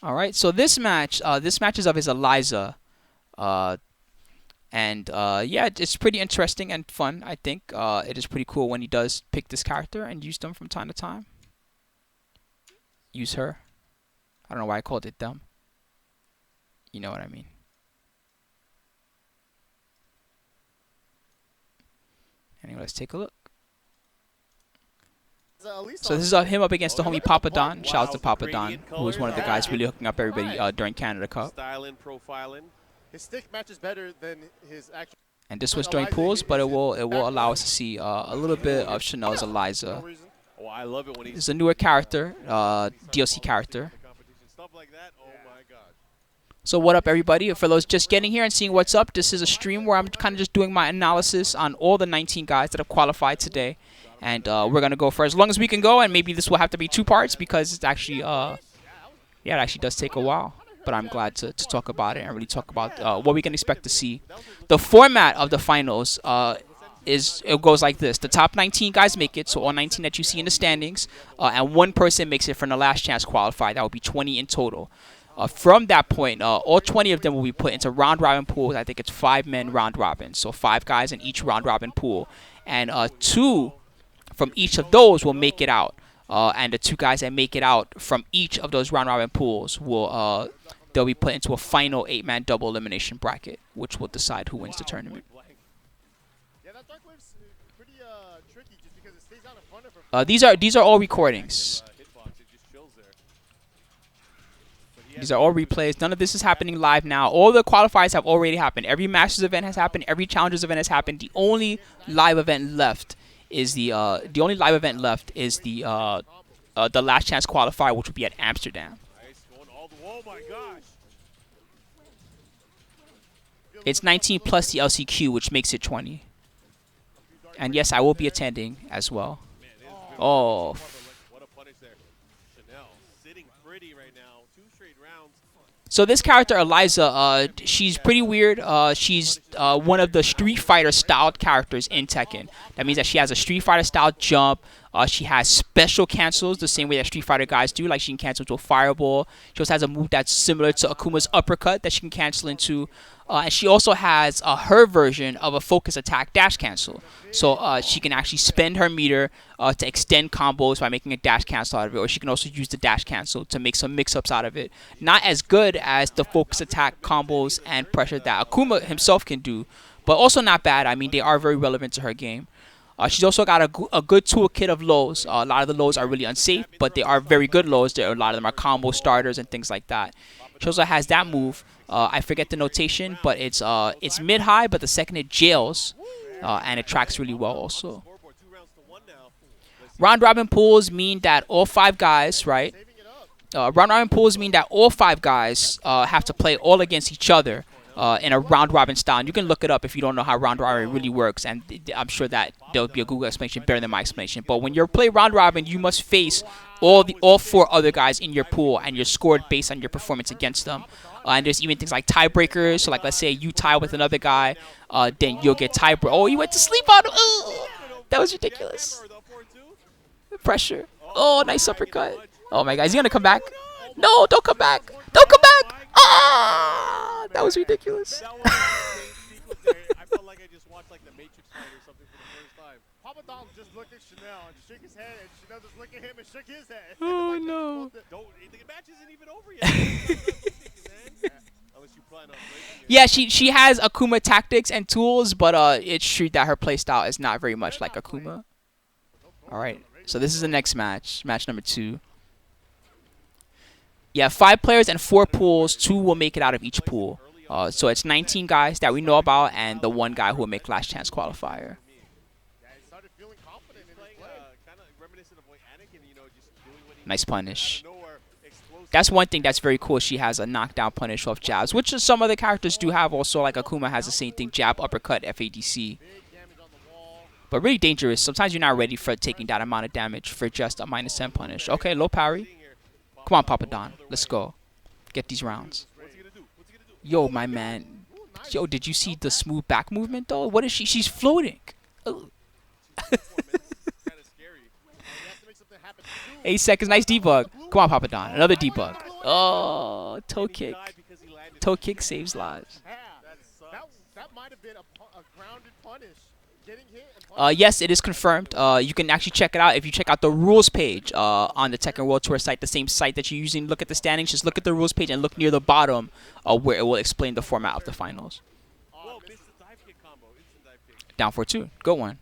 Alright, so this match is of his Eliza. Yeah, it's pretty interesting and fun, I think. It is pretty cool when he does pick this character and use them from time to time. Use her. I don't know why I called it them. You know what I mean. Anyway, let's take a look. So this is him up against the homie Papa Don. Shout out to Papa Don, who was one of the guys really hooking up everybody during Canada Cup. His stick matches better than his actual. And this was during pools, but it will allow us to see a little bit of Chanel's Eliza. It's a newer character, DLC character. So what up, everybody? For those just getting here and seeing what's up, this is a stream where I'm kind of just doing my analysis on all the 19 guys that have qualified today. And we're going to go for as long as we can go, and maybe this will have to be 2 parts because it's actually, yeah, it actually does take a while. But I'm glad to talk about it and really talk about what we can expect to see. The format of the finals it goes like this. The top 19 guys make it, so all 19 that you see in the standings, and 1 person makes it from the last chance qualified. That would be 20 in total. From that point, all 20 of them will be put into round-robin pools. I think it's 5-man round-robin, so 5 guys in each round-robin pool. And 2 from each of those will make it out. And the 2 guys that make it out from each of those round-robin pools will they'll be put into a final 8-man double elimination bracket, which will decide who wins the tournament. Yeah, that dark wave's pretty tricky just because it stays out in front of her. These are all recordings. These are all replays. None of this is happening live now. All the qualifiers have already happened. Every Masters event has happened. Every Challengers event has happened. The only live event left is the last chance qualifier, which will be at Amsterdam. It's 19 plus the LCQ, which makes it 20. And yes, I will be attending as well. Oh. So this character, Eliza, she's pretty weird. She's one of the Street Fighter styled characters in Tekken. That means that she has a Street Fighter styled jump. She has special cancels the same way that Street Fighter guys do. Like she can cancel into a fireball. She also has a move that's similar to Akuma's uppercut that she can cancel into. And she also has her version of a focus attack dash cancel. So she can actually spend her meter to extend combos by making a dash cancel out of it. Or she can also use the dash cancel to make some mix-ups out of it. Not as good as the focus attack combos and pressure that Akuma himself can do. But also not bad. I mean, they are very relevant to her game. She's also got a good toolkit of lows. A lot of the lows are really unsafe, but they are very good lows. A lot of them are combo starters and things like that. She also has that move. I forget the notation, but it's mid-high, but the second it jails, and it tracks really well also. Round-robin pools mean that all 5 guys, right? Round-robin pools mean that all 5 guys have to play all against each other. In a round-robin style. And you can look it up if you don't know how round-robin really works, and I'm sure that there'll be a Google explanation better than my explanation. But when you're playing round-robin, you must face all 4 other guys in your pool, and you're scored based on your performance against them. And there's even things like tiebreakers. So, like, let's say you tie with another guy, then you'll get tiebreak. Oh, he went to sleep on him. Ugh, that was ridiculous. Pressure. Oh, nice uppercut. Oh, my God. Is he going to come back? No, don't come back. Don't come back. Ah, that was ridiculous. like the Matrix fight or something for the first time. Papa Dom just looked at Chanel and shook his head, and Chanel just looked at him and shook his head. Oh Like, no. the match isn't even over yet. Unless you plan on breaking it. Yeah, she has Akuma tactics and tools, but it's true that her playstyle is not very much like Akuma. All right, so this is the next match, match number 2. Yeah, 5 players and 4 pools. 2 will make it out of each pool. So it's 19 guys that we know about, and the 1 guy who will make last chance qualifier. Nice punish. That's one thing that's very cool. She has a knockdown punish off jabs, which some other characters do have also. Like Akuma has the same thing, jab, uppercut, FADC. But really dangerous. Sometimes you're not ready for taking that amount of damage for just a -10 punish. Okay, low parry. Come on, Papa Don. Let's go. Get these rounds. Yo, my man. Yo, did you see the smooth back movement, though? What is she? She's floating. 8 seconds. Nice debug. Come on, Papa Don. Another debug. Oh, toe kick. Toe kick saves lives. That might have been a grounded punish. Yes, it is confirmed. You can actually check it out if you check out the rules page on the Tekken World Tour site, the same site that you're using. Look at the standings. Just look at the rules page and look near the bottom where it will explain the format of the finals. Down for 2. Good one.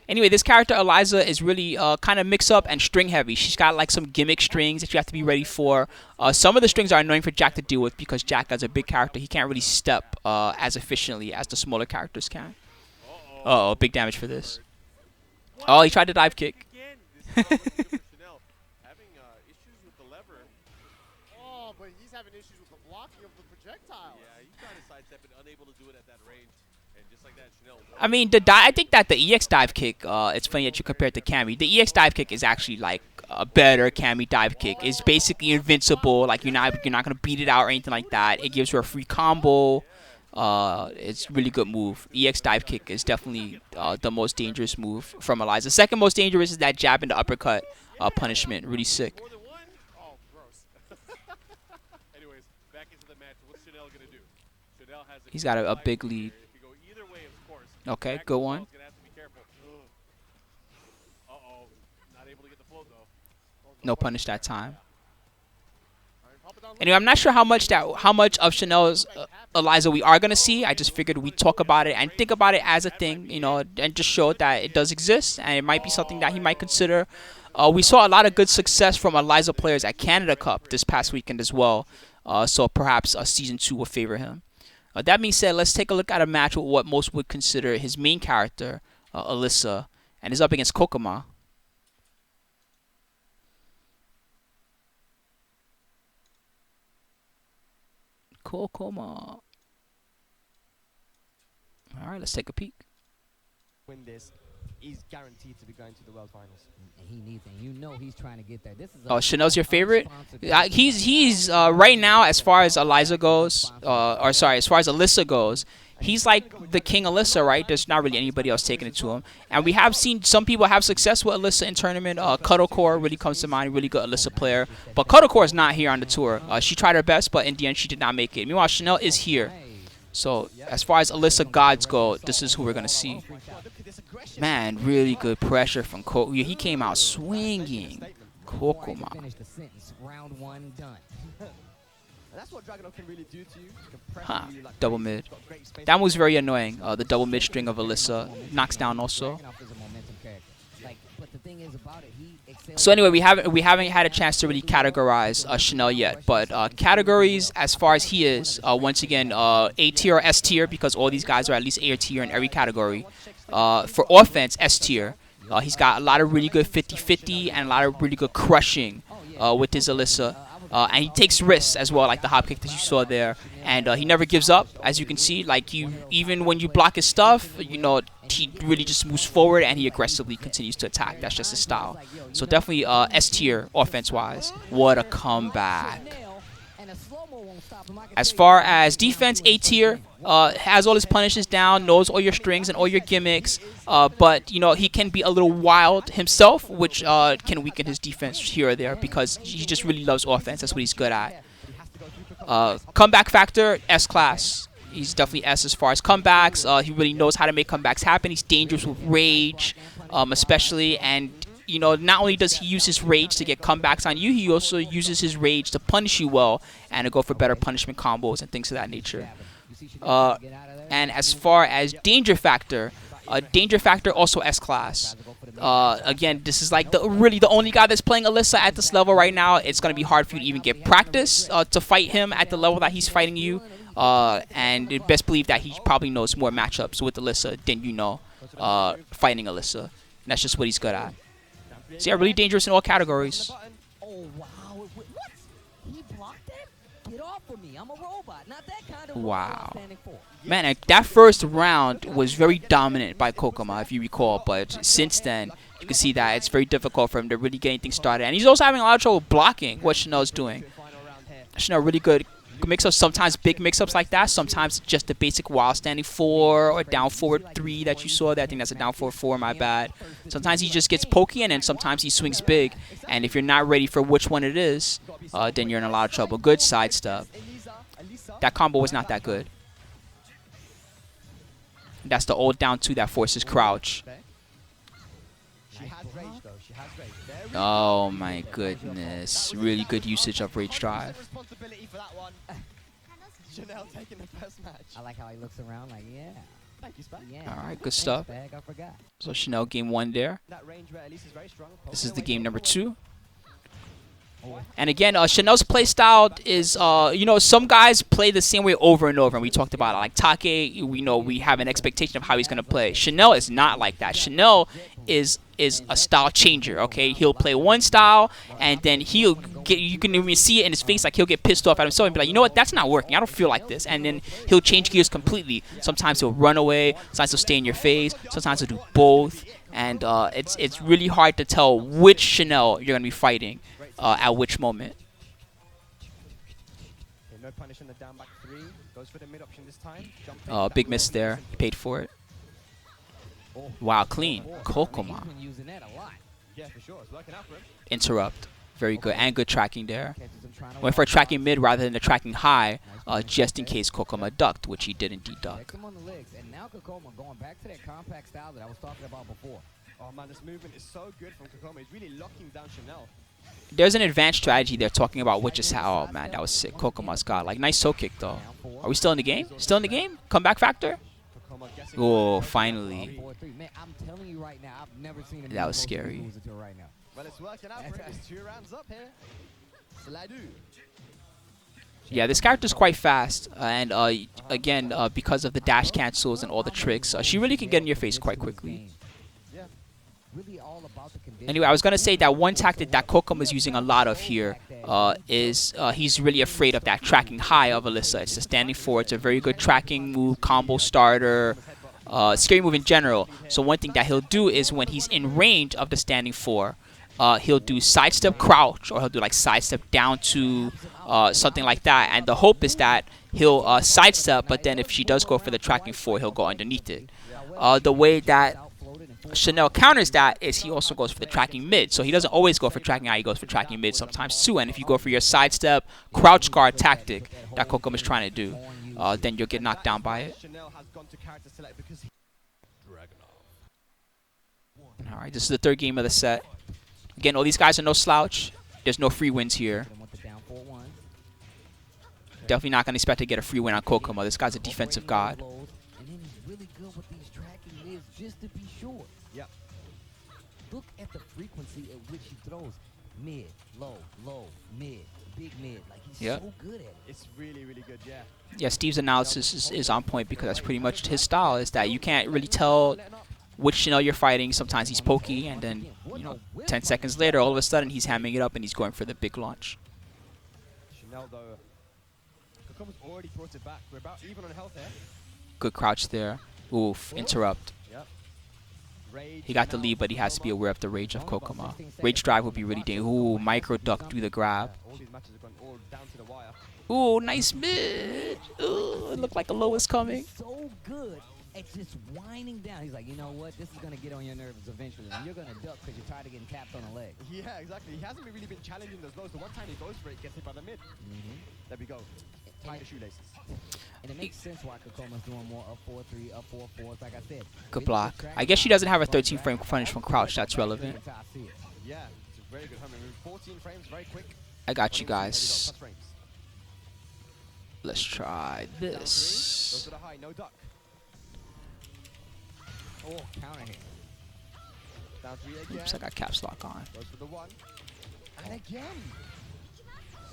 Anyway, this character, Eliza, is really kind of mix-up and string-heavy. She's got like some gimmick strings that you have to be ready for. Some of the strings are annoying for Jack to deal with because Jack, as a big character, he can't really step as efficiently as the smaller characters can. Uh-oh, big damage for this. Oh, he tried to dive kick. Oh, but he's having issues with the blocking of the projectile. Yeah, he's trying to sidestep and unable to do it at that range. And just like that, Chanel. I mean, I think that the EX dive kick, it's funny that you compare it to Cammy. The EX dive kick is actually like a better Cammy dive kick. It's basically invincible. Like you're not gonna beat it out or anything like that. It gives her a free combo. It's a really good move. EX dive kick is definitely the most dangerous move from Eliza. Second most dangerous is that jab into uppercut punishment. Really sick. Oh, gross. Anyways, back into the match. What's Chanel gonna do? Chanel has He's got a big lead. Okay, good one. No punish that time. Anyway, I'm not sure how much of Chanel's Eliza we are gonna see. I just figured we'd talk about it and think about it as a thing, you know, and just show that it does exist and it might be something that he might consider. We saw a lot of good success from Eliza players at Canada Cup this past weekend as well. So perhaps Season 2 will favor him. That being said, let's take a look at a match with what most would consider his main character, Alyssa, and is up against KKOKKOMA. KKOKKOMA. All right, let's take a peek. Win this, he's guaranteed to be going to the World Finals. And he needs, and you know he's trying to get that. This is Chanel's your favorite? He's right now, as far as Eliza goes, or sorry, as far as Alyssa goes, he's like the King Alyssa, right? There's not really anybody else taking it to him. And we have seen some people have success with Alyssa in tournament. Cuddlecore really comes to mind, really good Alyssa player. But Cuddlecore is not here on the tour. She tried her best, but in the end she did not make it. Meanwhile, Chanel is here. So as far as Alyssa gods go, this is who we're going to see. Man, really good pressure from KKOKKOMA. He came out swinging. KKOKKOMA. Huh, double mid. That move's very annoying. The double mid string of Alyssa knocks down also. So anyway, we haven't had a chance to really categorize Chanel yet, but categories as far as he is, once again, A tier or S tier, because all these guys are at least A tier in every category. For offense, S tier. He's got a lot of really good 50-50 and a lot of really good crushing with his Alyssa. And he takes risks as well, like the hop kick that you saw there. And he never gives up, as you can see. Like even when you block his stuff, you know, he really just moves forward and he aggressively continues to attack. That's just his style. So definitely S tier offense-wise. What a comeback. As far as defense, A tier. Has all his punishes down, knows all your strings and all your gimmicks, but you know he can be a little wild himself, which can weaken his defense here or there because he just really loves offense. That's what he's good at. Comeback factor, S class. He's definitely S as far as comebacks. He really knows how to make comebacks happen. He's dangerous with rage, especially. And, you know, not only does he use his rage to get comebacks on you, he also uses his rage to punish you well and to go for better punishment combos and things of that nature. And as far as danger factor also S-class. Again, this is like really the only guy that's playing Alyssa at this level right now. It's going to be hard for you to even get practice to fight him at the level that he's fighting you. And you best believe that he probably knows more matchups with Alyssa than you know fighting Alyssa. And that's just what he's good at. So yeah, really dangerous in all categories. Oh, wow. What? He blocked that? Get off of me. I'm a robot. Not that kind of Wow. robot standing for. Man, that first round was very dominant by KKOKKOMA, if you recall. But since then, you can see that it's very difficult for him to really get anything started. And he's also having a lot of trouble blocking what Chanel's doing. Chanel really good mix-ups, sometimes big mix-ups like that, sometimes just the basic while standing 4 or down forward 3 that you saw there. I think that's a down forward 4, my bad. Sometimes he just gets pokey and then sometimes he swings big. And if you're not ready for which one it is, then you're in a lot of trouble. Good sidestep. That combo was not that good. That's the old down 2 that forces crouch. Oh my goodness. Really good usage of Rage Drive. Chanel taking the first match. I like how he looks around like, yeah. Thank you, Spec. Yeah. Alright, good stuff. I forgot. So Chanel game 1 there. That range where Elise is very strong. This is the game number 2. And again, Chanel's play style is, you know, some guys play the same way over and over. And we talked about it. Like Take, we know we have an expectation of how he's going to play. Chanel is not like that. Chanel is a style changer, okay? He'll play one style, and then he'll get, you can even see it in his face, like he'll get pissed off at himself and be like, you know what, that's not working. I don't feel like this. And then he'll change gears completely. Sometimes he'll run away. Sometimes he'll stay in your face. Sometimes he'll do both. And it's really hard to tell which Chanel you're going to be fighting. At which moment. Okay, no punish on the down back 3. Goes for the mid option this time. Big miss there. He paid for it. Wow, clean. KKOKKOMA. Yeah, for sure. It's working out for him. Interrupt. Very good. And good tracking there. Went for a tracking mid rather than a tracking high, just in case KKOKKOMA ducked, which he did indeed duck. On the legs. And now KKOKKOMA going back to that compact style that I was talking about before. Oh man, this movement is so good from KKOKKOMA. He's really locking down Chanel. There's an advanced strategy they're talking about, which is how, oh man, that was sick. KKOKKOMA's got like nice toe kick though. Are we still in the game? Still in the game? Comeback factor? Oh, finally. That was scary. Well, it's working out for him. It's 2 rounds up here. Yeah, this character's quite fast, and again, because of the dash cancels and all the tricks, she really can get in your face quite quickly. Anyway, I was going to say that one tactic that KKOKKOMA is using a lot of here is he's really afraid of that tracking high of Alyssa. It's the standing 4. It's a very good tracking move, combo starter, scary move in general. So one thing that he'll do is when he's in range of the standing 4, he'll do sidestep crouch, or he'll do like sidestep down to something like that. And the hope is that he'll sidestep, but then if she does go for the tracking 4, he'll go underneath it. The way that Chanel counters that is he also goes for the tracking mid. So he doesn't always go for tracking high, he goes for tracking mid sometimes too. And if you go for your sidestep crouch guard tactic that KKOKKOMA is trying to do, then you'll get knocked down by it. Alright, this is the 3rd game of the set. Again, all these guys are no slouch. There's no free wins here. Definitely not going to expect to get a free win on KKOKKOMA. This guy's a defensive god. Just to be sure. Yep. Look at the frequency at which he throws. Mid, low, low, mid, big mid. Like he's so good at it. It's really, really good, yeah. Yeah, Steve's analysis is on point because that's pretty much his style, is that you can't really tell which Chanel you're fighting. Sometimes he's pokey, and then, you know, 10 seconds later, all of a sudden, he's hamming it up and he's going for the big launch. Chanel, though, KKOKKOMA's already brought it back. We're about even on health here. Good crouch there. Oof, interrupt. He got the lead, but he has to be aware of the rage of KKOKKOMA. Rage drive would be really dangerous. Ooh, micro duck through the grab. Ooh, nice mid. Ooh, it looked like a low was coming. So good at just winding down. He's like, you know what? This is going to get on your nerves eventually. And you're going to duck because you're tired of getting tapped on the leg. Yeah, exactly. He hasn't really been challenging those lows. The one time he goes for it, gets hit by the mid. There we go. Tie the shoelaces. And it makes sense why Kokoma's doing more up 4-3, up 4-4s, like I said. Good block. I guess she doesn't have a 13 frame punish from crouch. That's relevant. Yeah, it's a very good home. 14 frames, very quick. I got you guys. Let's try this. Goes to the high, no duck. Oh, counter hit. Down 3 again. Oops, I got caps lock on. Goes for the 1. And again.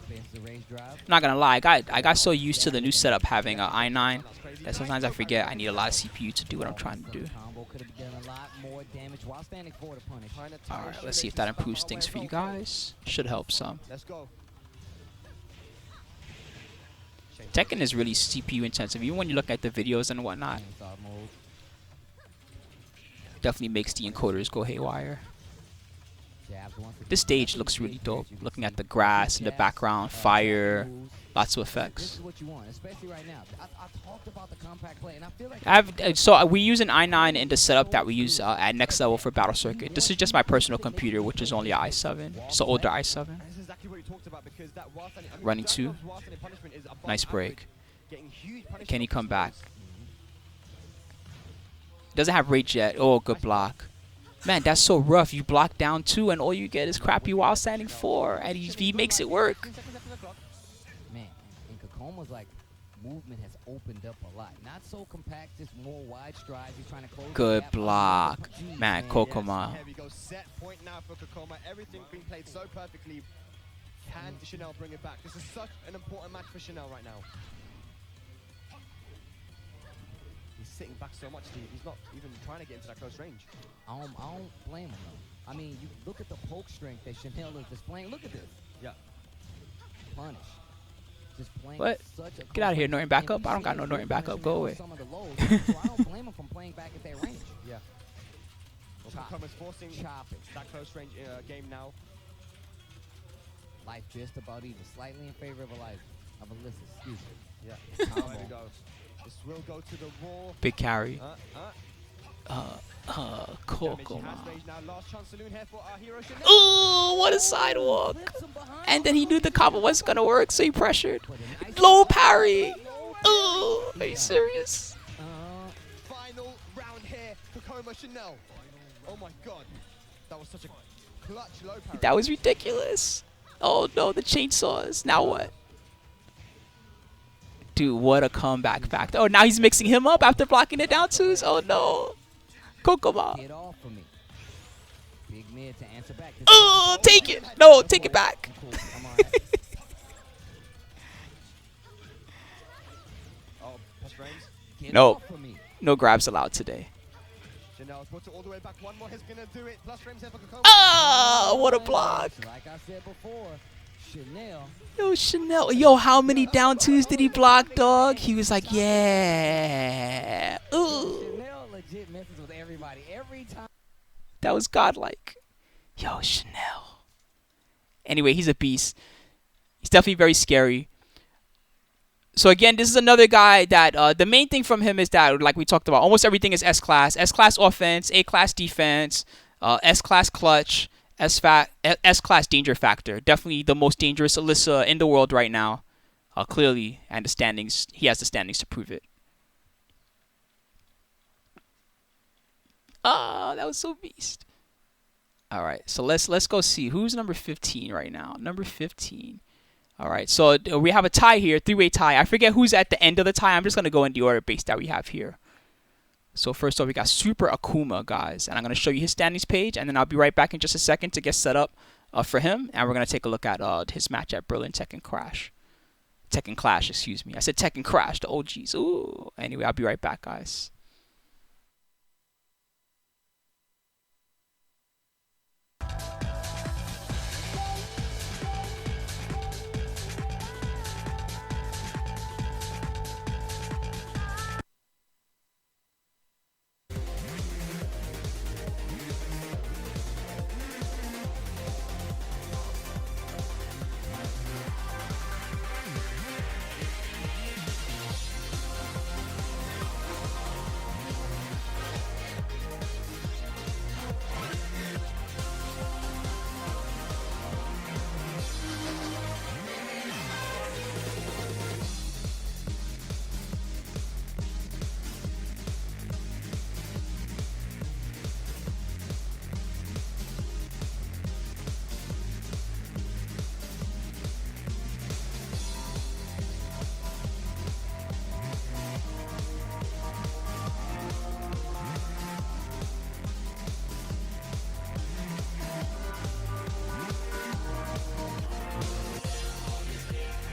Spins the range drive. Not gonna lie, I got so used to the new setup having an i9 that sometimes I forget I need a lot of CPU to do what I'm trying to do. Alright, let's see if that improves things for you guys. Should help some. Let's go. Tekken is really CPU intensive, even when you look at the videos and whatnot. Definitely makes the encoders go haywire. This stage looks really dope. Looking at the grass in the background, fire, lots of effects. So we use an i9 in the setup that we use at Next Level for Battle Circuit. This is just my personal computer, which is only an i7, so older i7. Running 2. Nice break. Can he come back? Doesn't have rage yet. Oh, good block. Man, that's so rough. You block down 2 and all you get is crappy while standing 4, and he makes it work. Man, and Kokoma's like movement has opened up a lot. Not so compact, just more wide strides. He's trying to close. Good block. Man, Kokkoma. Here we go. Set point now for Kokkoma. Everything being played so perfectly. Can Chanel bring it back? This is such an important match for Chanel right now. He's sitting back so much, Steve. He's not even trying to get into that close range. I don't blame him, though. I mean, you look at the poke strength that Chanel is displaying. Look at this. Yeah. Punish. Just playing What? such a Get out of here, Norton backup. I don't got no Norton backup. Go away. Some of the lows, so I don't blame him from playing back at that range. Yeah. Kokoma's forcing that close range game now. Life just about even. Slightly in favor of Alyssa. Excuse me. Yeah. There we go. This will go to the wall. Big carry. Kokkoma. Oh, what a sidewalk. And then he knew the combo wasn't going to work, so he pressured. Low parry. Oh, are you serious? Final round here for Kokkoma Chanel. Oh my god. That was such a clutch low parry. That was ridiculous. Oh no, the chainsaws. Now what? Dude, what a comeback factor. Oh, now he's mixing him up after blocking it down twos. Oh no. Kokkoma. Oh, take it. No, take it back. No. No grabs allowed today. Ah, what a block. Like I said before, Chanel. Yo, Chanel. Yo, how many down twos did he block, dog? He was like, yeah. Ooh. Chanel legit messes with everybody every time. That was godlike. Yo, Chanel. Anyway, he's a beast. He's definitely very scary. So again, this is another guy that the main thing from him is that, like we talked about, almost everything is S-class. S-class offense, A-class defense, S-class clutch, S-class danger factor. Definitely the most dangerous Alyssa in the world right now. Clearly, and the standings, he has the standings to prove it. Ah, that was so beast. All right, so let's go see who's number 15 right now. Number 15. All right, so we have a tie here, 3-way tie. I forget who's at the end of the tie. I'm just going to go in the order base that we have here. So first off, we got Super Akuma, guys. And I'm going to show you his standings page. And then I'll be right back in just a second to get set up for him. And we're going to take a look at his match at Berlin Tekken Clash, excuse me. I said Tekken Crash, the OGs. Ooh. Anyway, I'll be right back, guys.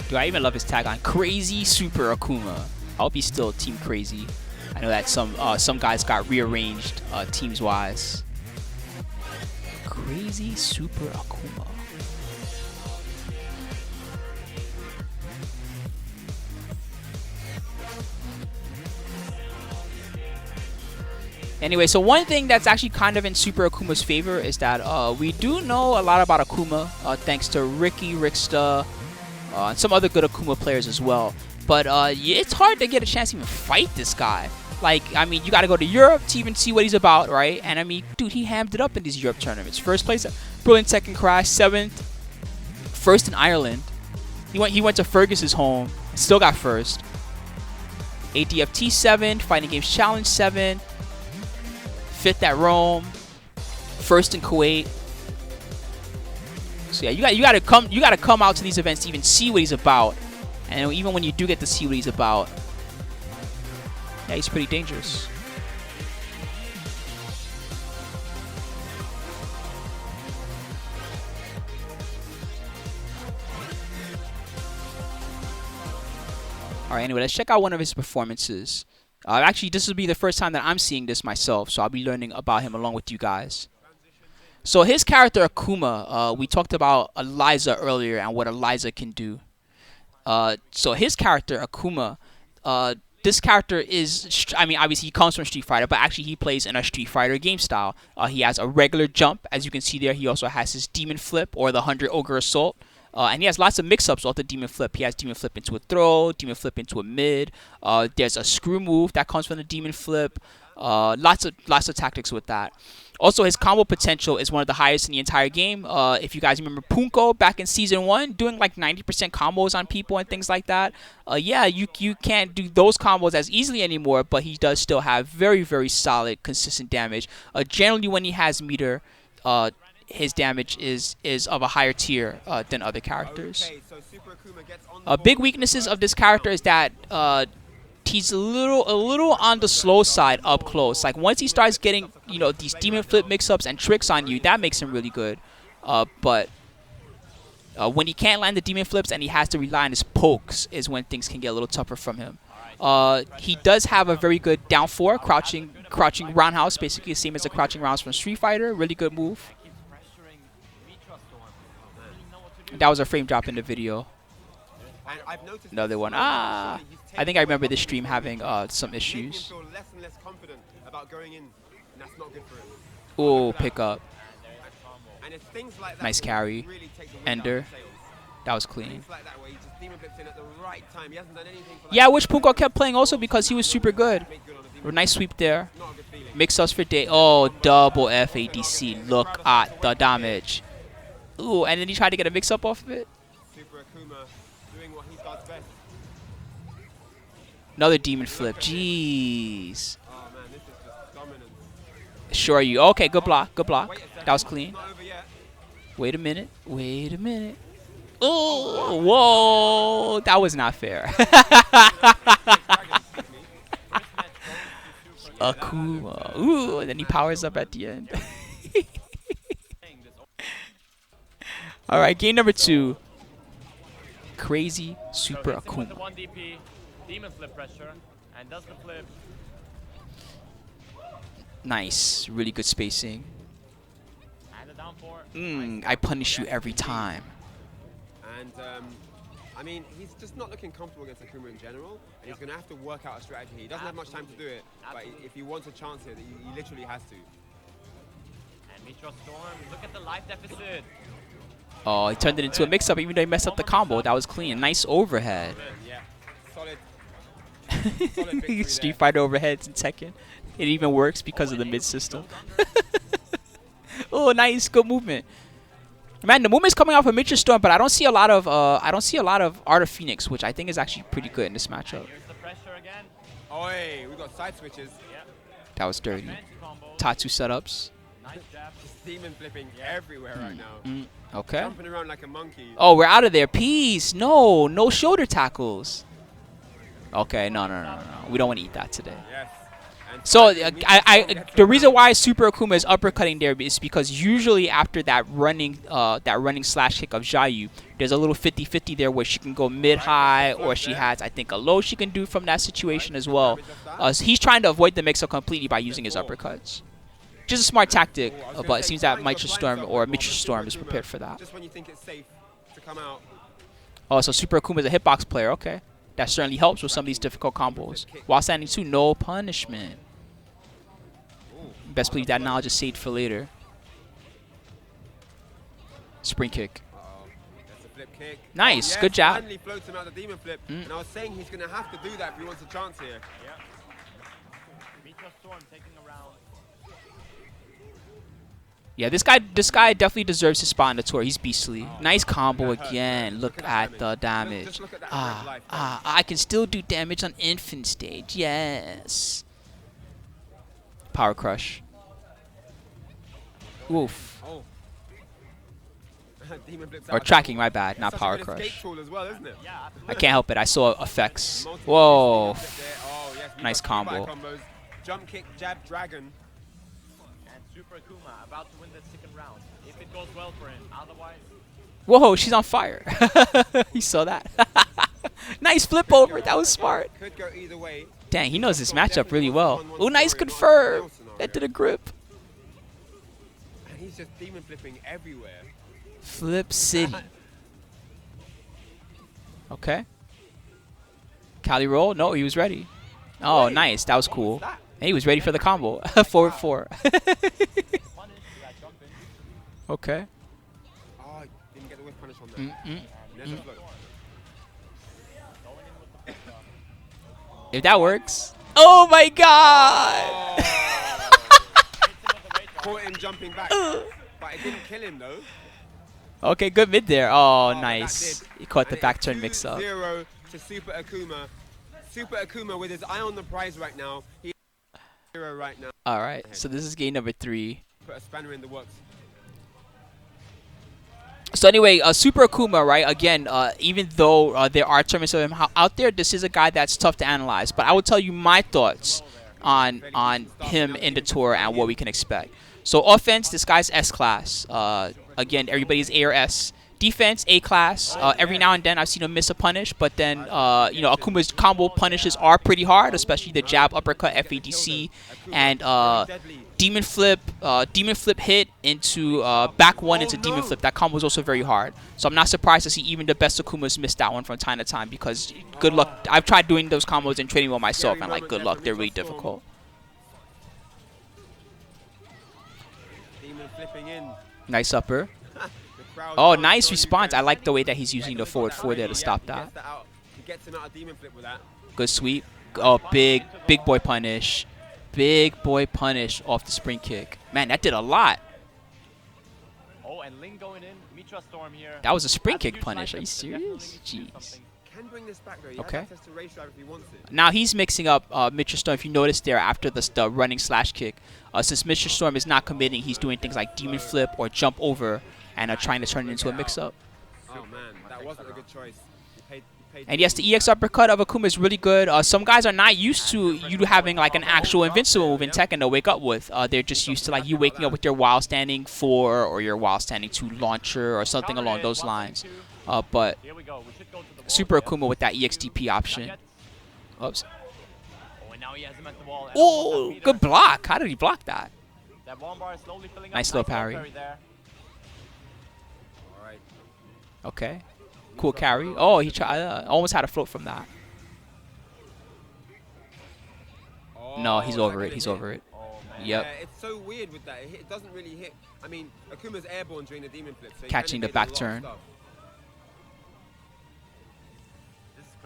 Dude, I even love his tagline, Crazy Super Akuma. I hope he's still Team Crazy. I know that some guys got rearranged teams-wise. Crazy Super Akuma. Anyway, so one thing that's actually kind of in Super Akuma's favor is that we do know a lot about Akuma thanks to Ricky, Ricksta, and some other good Akuma players as well. But it's hard to get a chance to even fight this guy. Like, I mean, you got to go to Europe to even see what he's about, right? And I mean, dude, he hammed it up in these Europe tournaments. First place at Brilliant Tekken Crash, 7th, first in Ireland. He went to Fergus's home, still got first. ADFT 7th, Fighting Games Challenge 7th, 5th at Rome, first in Kuwait. So yeah, you gotta come out to these events to even see what he's about. And even when you do get to see what he's about, yeah, he's pretty dangerous. Alright, anyway, let's check out one of his performances. Actually, this will be the first time that I'm seeing this myself, so I'll be learning about him along with you guys. So his character, Akuma, we talked about Eliza earlier and what Eliza can do. So his character, Akuma, this character is, I mean, obviously he comes from Street Fighter, but actually he plays in a Street Fighter game style. He has a regular jump, as you can see there. He also has his Demon Flip, or the 100 Ogre Assault. And he has lots of mix-ups off the Demon Flip. He has Demon Flip into a throw, Demon Flip into a mid. There's a screw move that comes from the Demon Flip. Lots of tactics with that. Also, his combo potential is one of the highest in the entire game. If you guys remember Punko back in Season 1, doing like 90% combos on people and things like that. Yeah, you can't do those combos as easily anymore, but he does still have very, very solid, consistent damage. Generally, when he has meter, his damage is of a higher tier than other characters. Big weaknesses of this character is that he's a little on the slow side up close. Like once he starts getting, you know, these Demon Flip mix-ups and tricks on you, that makes him really good. But when he can't land the Demon Flips and he has to rely on his pokes is when things can get a little tougher from him. He does have a very good down 4 crouching roundhouse, basically the same as the crouching rounds from Street Fighter. Really good move. That was a frame drop in the video. Another one. I think I remember this stream having some issues. Oh, pick up. Nice carry. Ender. That was clean. Yeah, which Punko kept playing also because he was super good. Nice sweep there. Mix us for day. Oh, double FADC. Look at the damage. Ooh, and then he tried to get a mix-up off of it. Another Demon Flip. Jeez. Sure you. Okay, good block. Good block. That was clean. Wait a minute. Wait a minute. Oh, whoa. That was not fair. Akuma. Ooh, and then he powers up at the end. All right, game number 2. Crazy Super Akuma. Demon Flip pressure and does the flip. Nice, really good spacing. And the down 4. I punish you every time. And I mean, he's just not looking comfortable against Akuma in general, and he's going to have to work out a strategy. He doesn't have much time to do it, but if he wants a chance here, he literally has to. And Mitra Storm, look at the life deficit. Oh, he turned it into a mix-up even though he messed up the combo. That was clean. Nice overhead. Yeah, solid. Street Fighter overheads in Tekken. It even works because of the mid system. Oh, nice, good movement. Man, the movement's coming off of Mitra Storm, but I don't see a lot of Art of Phoenix, which I think is actually pretty good in this matchup. Here's the pressure again. Oh, hey, we got side switches. That was dirty. Tatsu setups. Nice jab. Just demon flipping everywhere right now. Okay. Jumping around like a monkey. Oh, we're out of there. Peace. No shoulder tackles. Okay, no. We don't want to eat that today. Yes. So the reason why Super Akuma is uppercutting there is because usually after that running slash kick of Xiaoyu, there's a little 50-50 there where she can go mid-high, or she has, I think, a low she can do from that situation as well. So he's trying to avoid the mix-up completely by using his uppercuts. Just a smart tactic, but it seems that Mitra Storm is prepared for that. Just when you think it's safe to come out. Oh, so Super Akuma is a hitbox player. Okay, that certainly helps with some of these difficult combos. While standing 2, no punishment. Best believe that knowledge is saved for later. Spring kick. That's a flip kick. Nice, yes, good job. Finally floats him out the demon flip. And I was saying he's going to have to do that if he wants a chance here. Yeah, this guy definitely deserves his spot on the tour. He's beastly. Nice combo again. Look at the damage. I can still do damage on infant stage. Yes. Power crush. Woof. Or tracking, my bad, not power crush. I can't help it. I saw effects. Whoa. Nice combo. Jump kick, jab, dragon. And Super Akuma about to win the second round. If it goes well for him, otherwise. Whoa, she's on fire. You saw that. Nice flip over. That was smart. Could go either way. Dang, he knows this matchup really well. Oh, nice confirm. That did a grip. And he's just demon flipping everywhere. Flip City. Okay. Cali roll? No, he was ready. Oh, nice. That was cool. And he was ready for the combo. Forward 4. Okay. Oh, didn't get the whiff punish on that. If that works. Oh my god! Caught him jumping back. But it didn't kill him though. Okay, good mid there. Oh, nice. He caught the back turn mix up. 0 to Super Akuma. Super Akuma with his eye on the prize right now. He's 0 right now. Alright, so this is game number 3. Put a spanner in the works. So anyway, Super Akuma, right? Again, even though there are tournaments of him out there, this is a guy that's tough to analyze. But I will tell you my thoughts on him in the tour and what we can expect. So offense, this guy's S-class. Again, everybody's A or S. Defense, A-class. Every now and then I've seen him miss a punish, but then, you know, Akuma's combo punishes are pretty hard, especially the jab, uppercut, FADC, and demon flip hit into back 1 into demon flip. That combo is also very hard. So I'm not surprised to see even the best Akumas miss that one from time to time, because good luck. I've tried doing those combos in training with myself, and like, good luck. They're really difficult. Demon flipping in. Nice upper. Oh, nice response. I like the way that he's using the forward 4 there to stop that. Good sweep. Oh, big boy punish. Big boy punish off the spring kick. Man, that did a lot. Oh, and Ling going in. Mitra Storm here. That was a spring kick punish. Are you serious? Jeez. Can bring this back though. He okay. has access to race drive if he wants it. Now he's mixing up Mitra Storm. If you notice there after the running slash kick, since Mitra Storm is not committing, he's doing things like demon flip or jump over and trying to turn it into a mix-up. Oh man, that wasn't a good choice. And yes, the EX uppercut of Akuma is really good. Some guys are not used to you having like an actual invincible move in Tekken to wake up with. They're just used to like you waking up with your while standing 4 or your while standing 2 launcher or something along those lines. But Super Akuma with that EXDP option. Oops. Oh, good block. How did he block that? Nice little parry. Okay. Cool carry. Oh, he tried. Almost had a float from that. No, he's over it. He's over it. Yep. Yeah, it's so weird with that. It doesn't really hit. I mean, Akuma's airborne during the demon flip. So catching the back turn.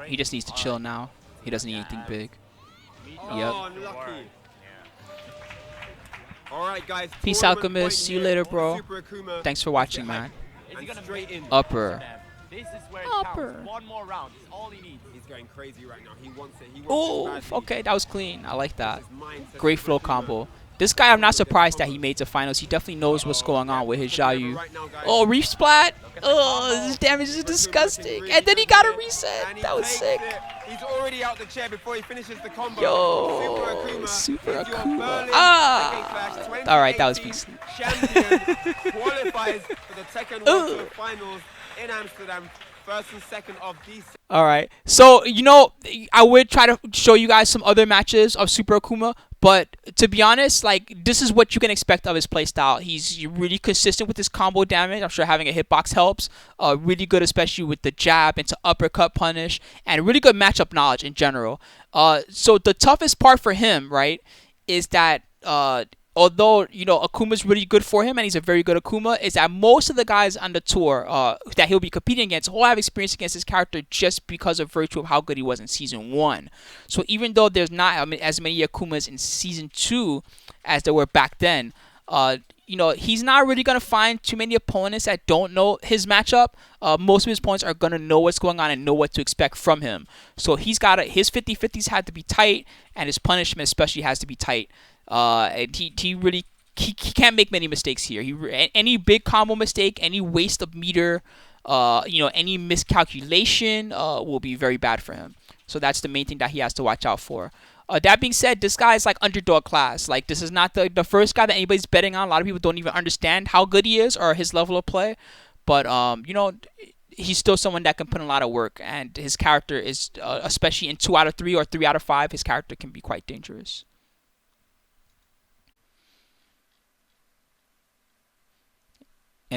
He just needs to chill now. He doesn't need anything big. Yep. Unlucky. All right, guys. Peace, Alchemist. See you later, bro. Thanks for watching, man. Upper. This is where upper. One more round. It's all he needs. He's going crazy right now. He wants it. He Oh, wants it. okay. That was clean. I like that. Great flow combo. This guy, I'm not surprised that he made the finals. He definitely knows what's going on with his Xiaoyu. Oh, Reef Splat. Oh, this damage is disgusting. And then he got a reset. That was sick. He's already out the chair before he finishes the combo. Yo, Super Akuma. Ah. All right, that was decent. Champion qualifies for the Tekken World Tour Finals in Amsterdam. First and second of these. All right. So, you know, I would try to show you guys some other matches of Super Akuma, but to be honest, like, this is what you can expect of his playstyle. He's really consistent with his combo damage. I'm sure having a hitbox helps. Really good, especially with the jab into uppercut punish, and really good matchup knowledge in general. So the toughest part for him, right, is that although, you know, Akuma's really good for him, and he's a very good Akuma, is that most of the guys on the tour that he'll be competing against will have experience against his character just because of virtue of how good he was in Season 1. So even though there's not as many Akumas in Season 2 as there were back then, you know, he's not really going to find too many opponents that don't know his matchup. Most of his opponents are going to know what's going on and know what to expect from him. So he's got his 50-50s had to be tight, and his punishment especially has to be tight. And he really can't make many mistakes here. Any big combo mistake, any waste of meter, you know, any miscalculation will be very bad for him. So that's the main thing that he has to watch out for. That being said, this guy is like underdog class. Like, this is not the first guy that anybody's betting on. A lot of people don't even understand how good he is or his level of play. But you know, he's still someone that can put in a lot of work, and his character is, especially in 2 out of 3 or 3 out of 5, his character can be quite dangerous.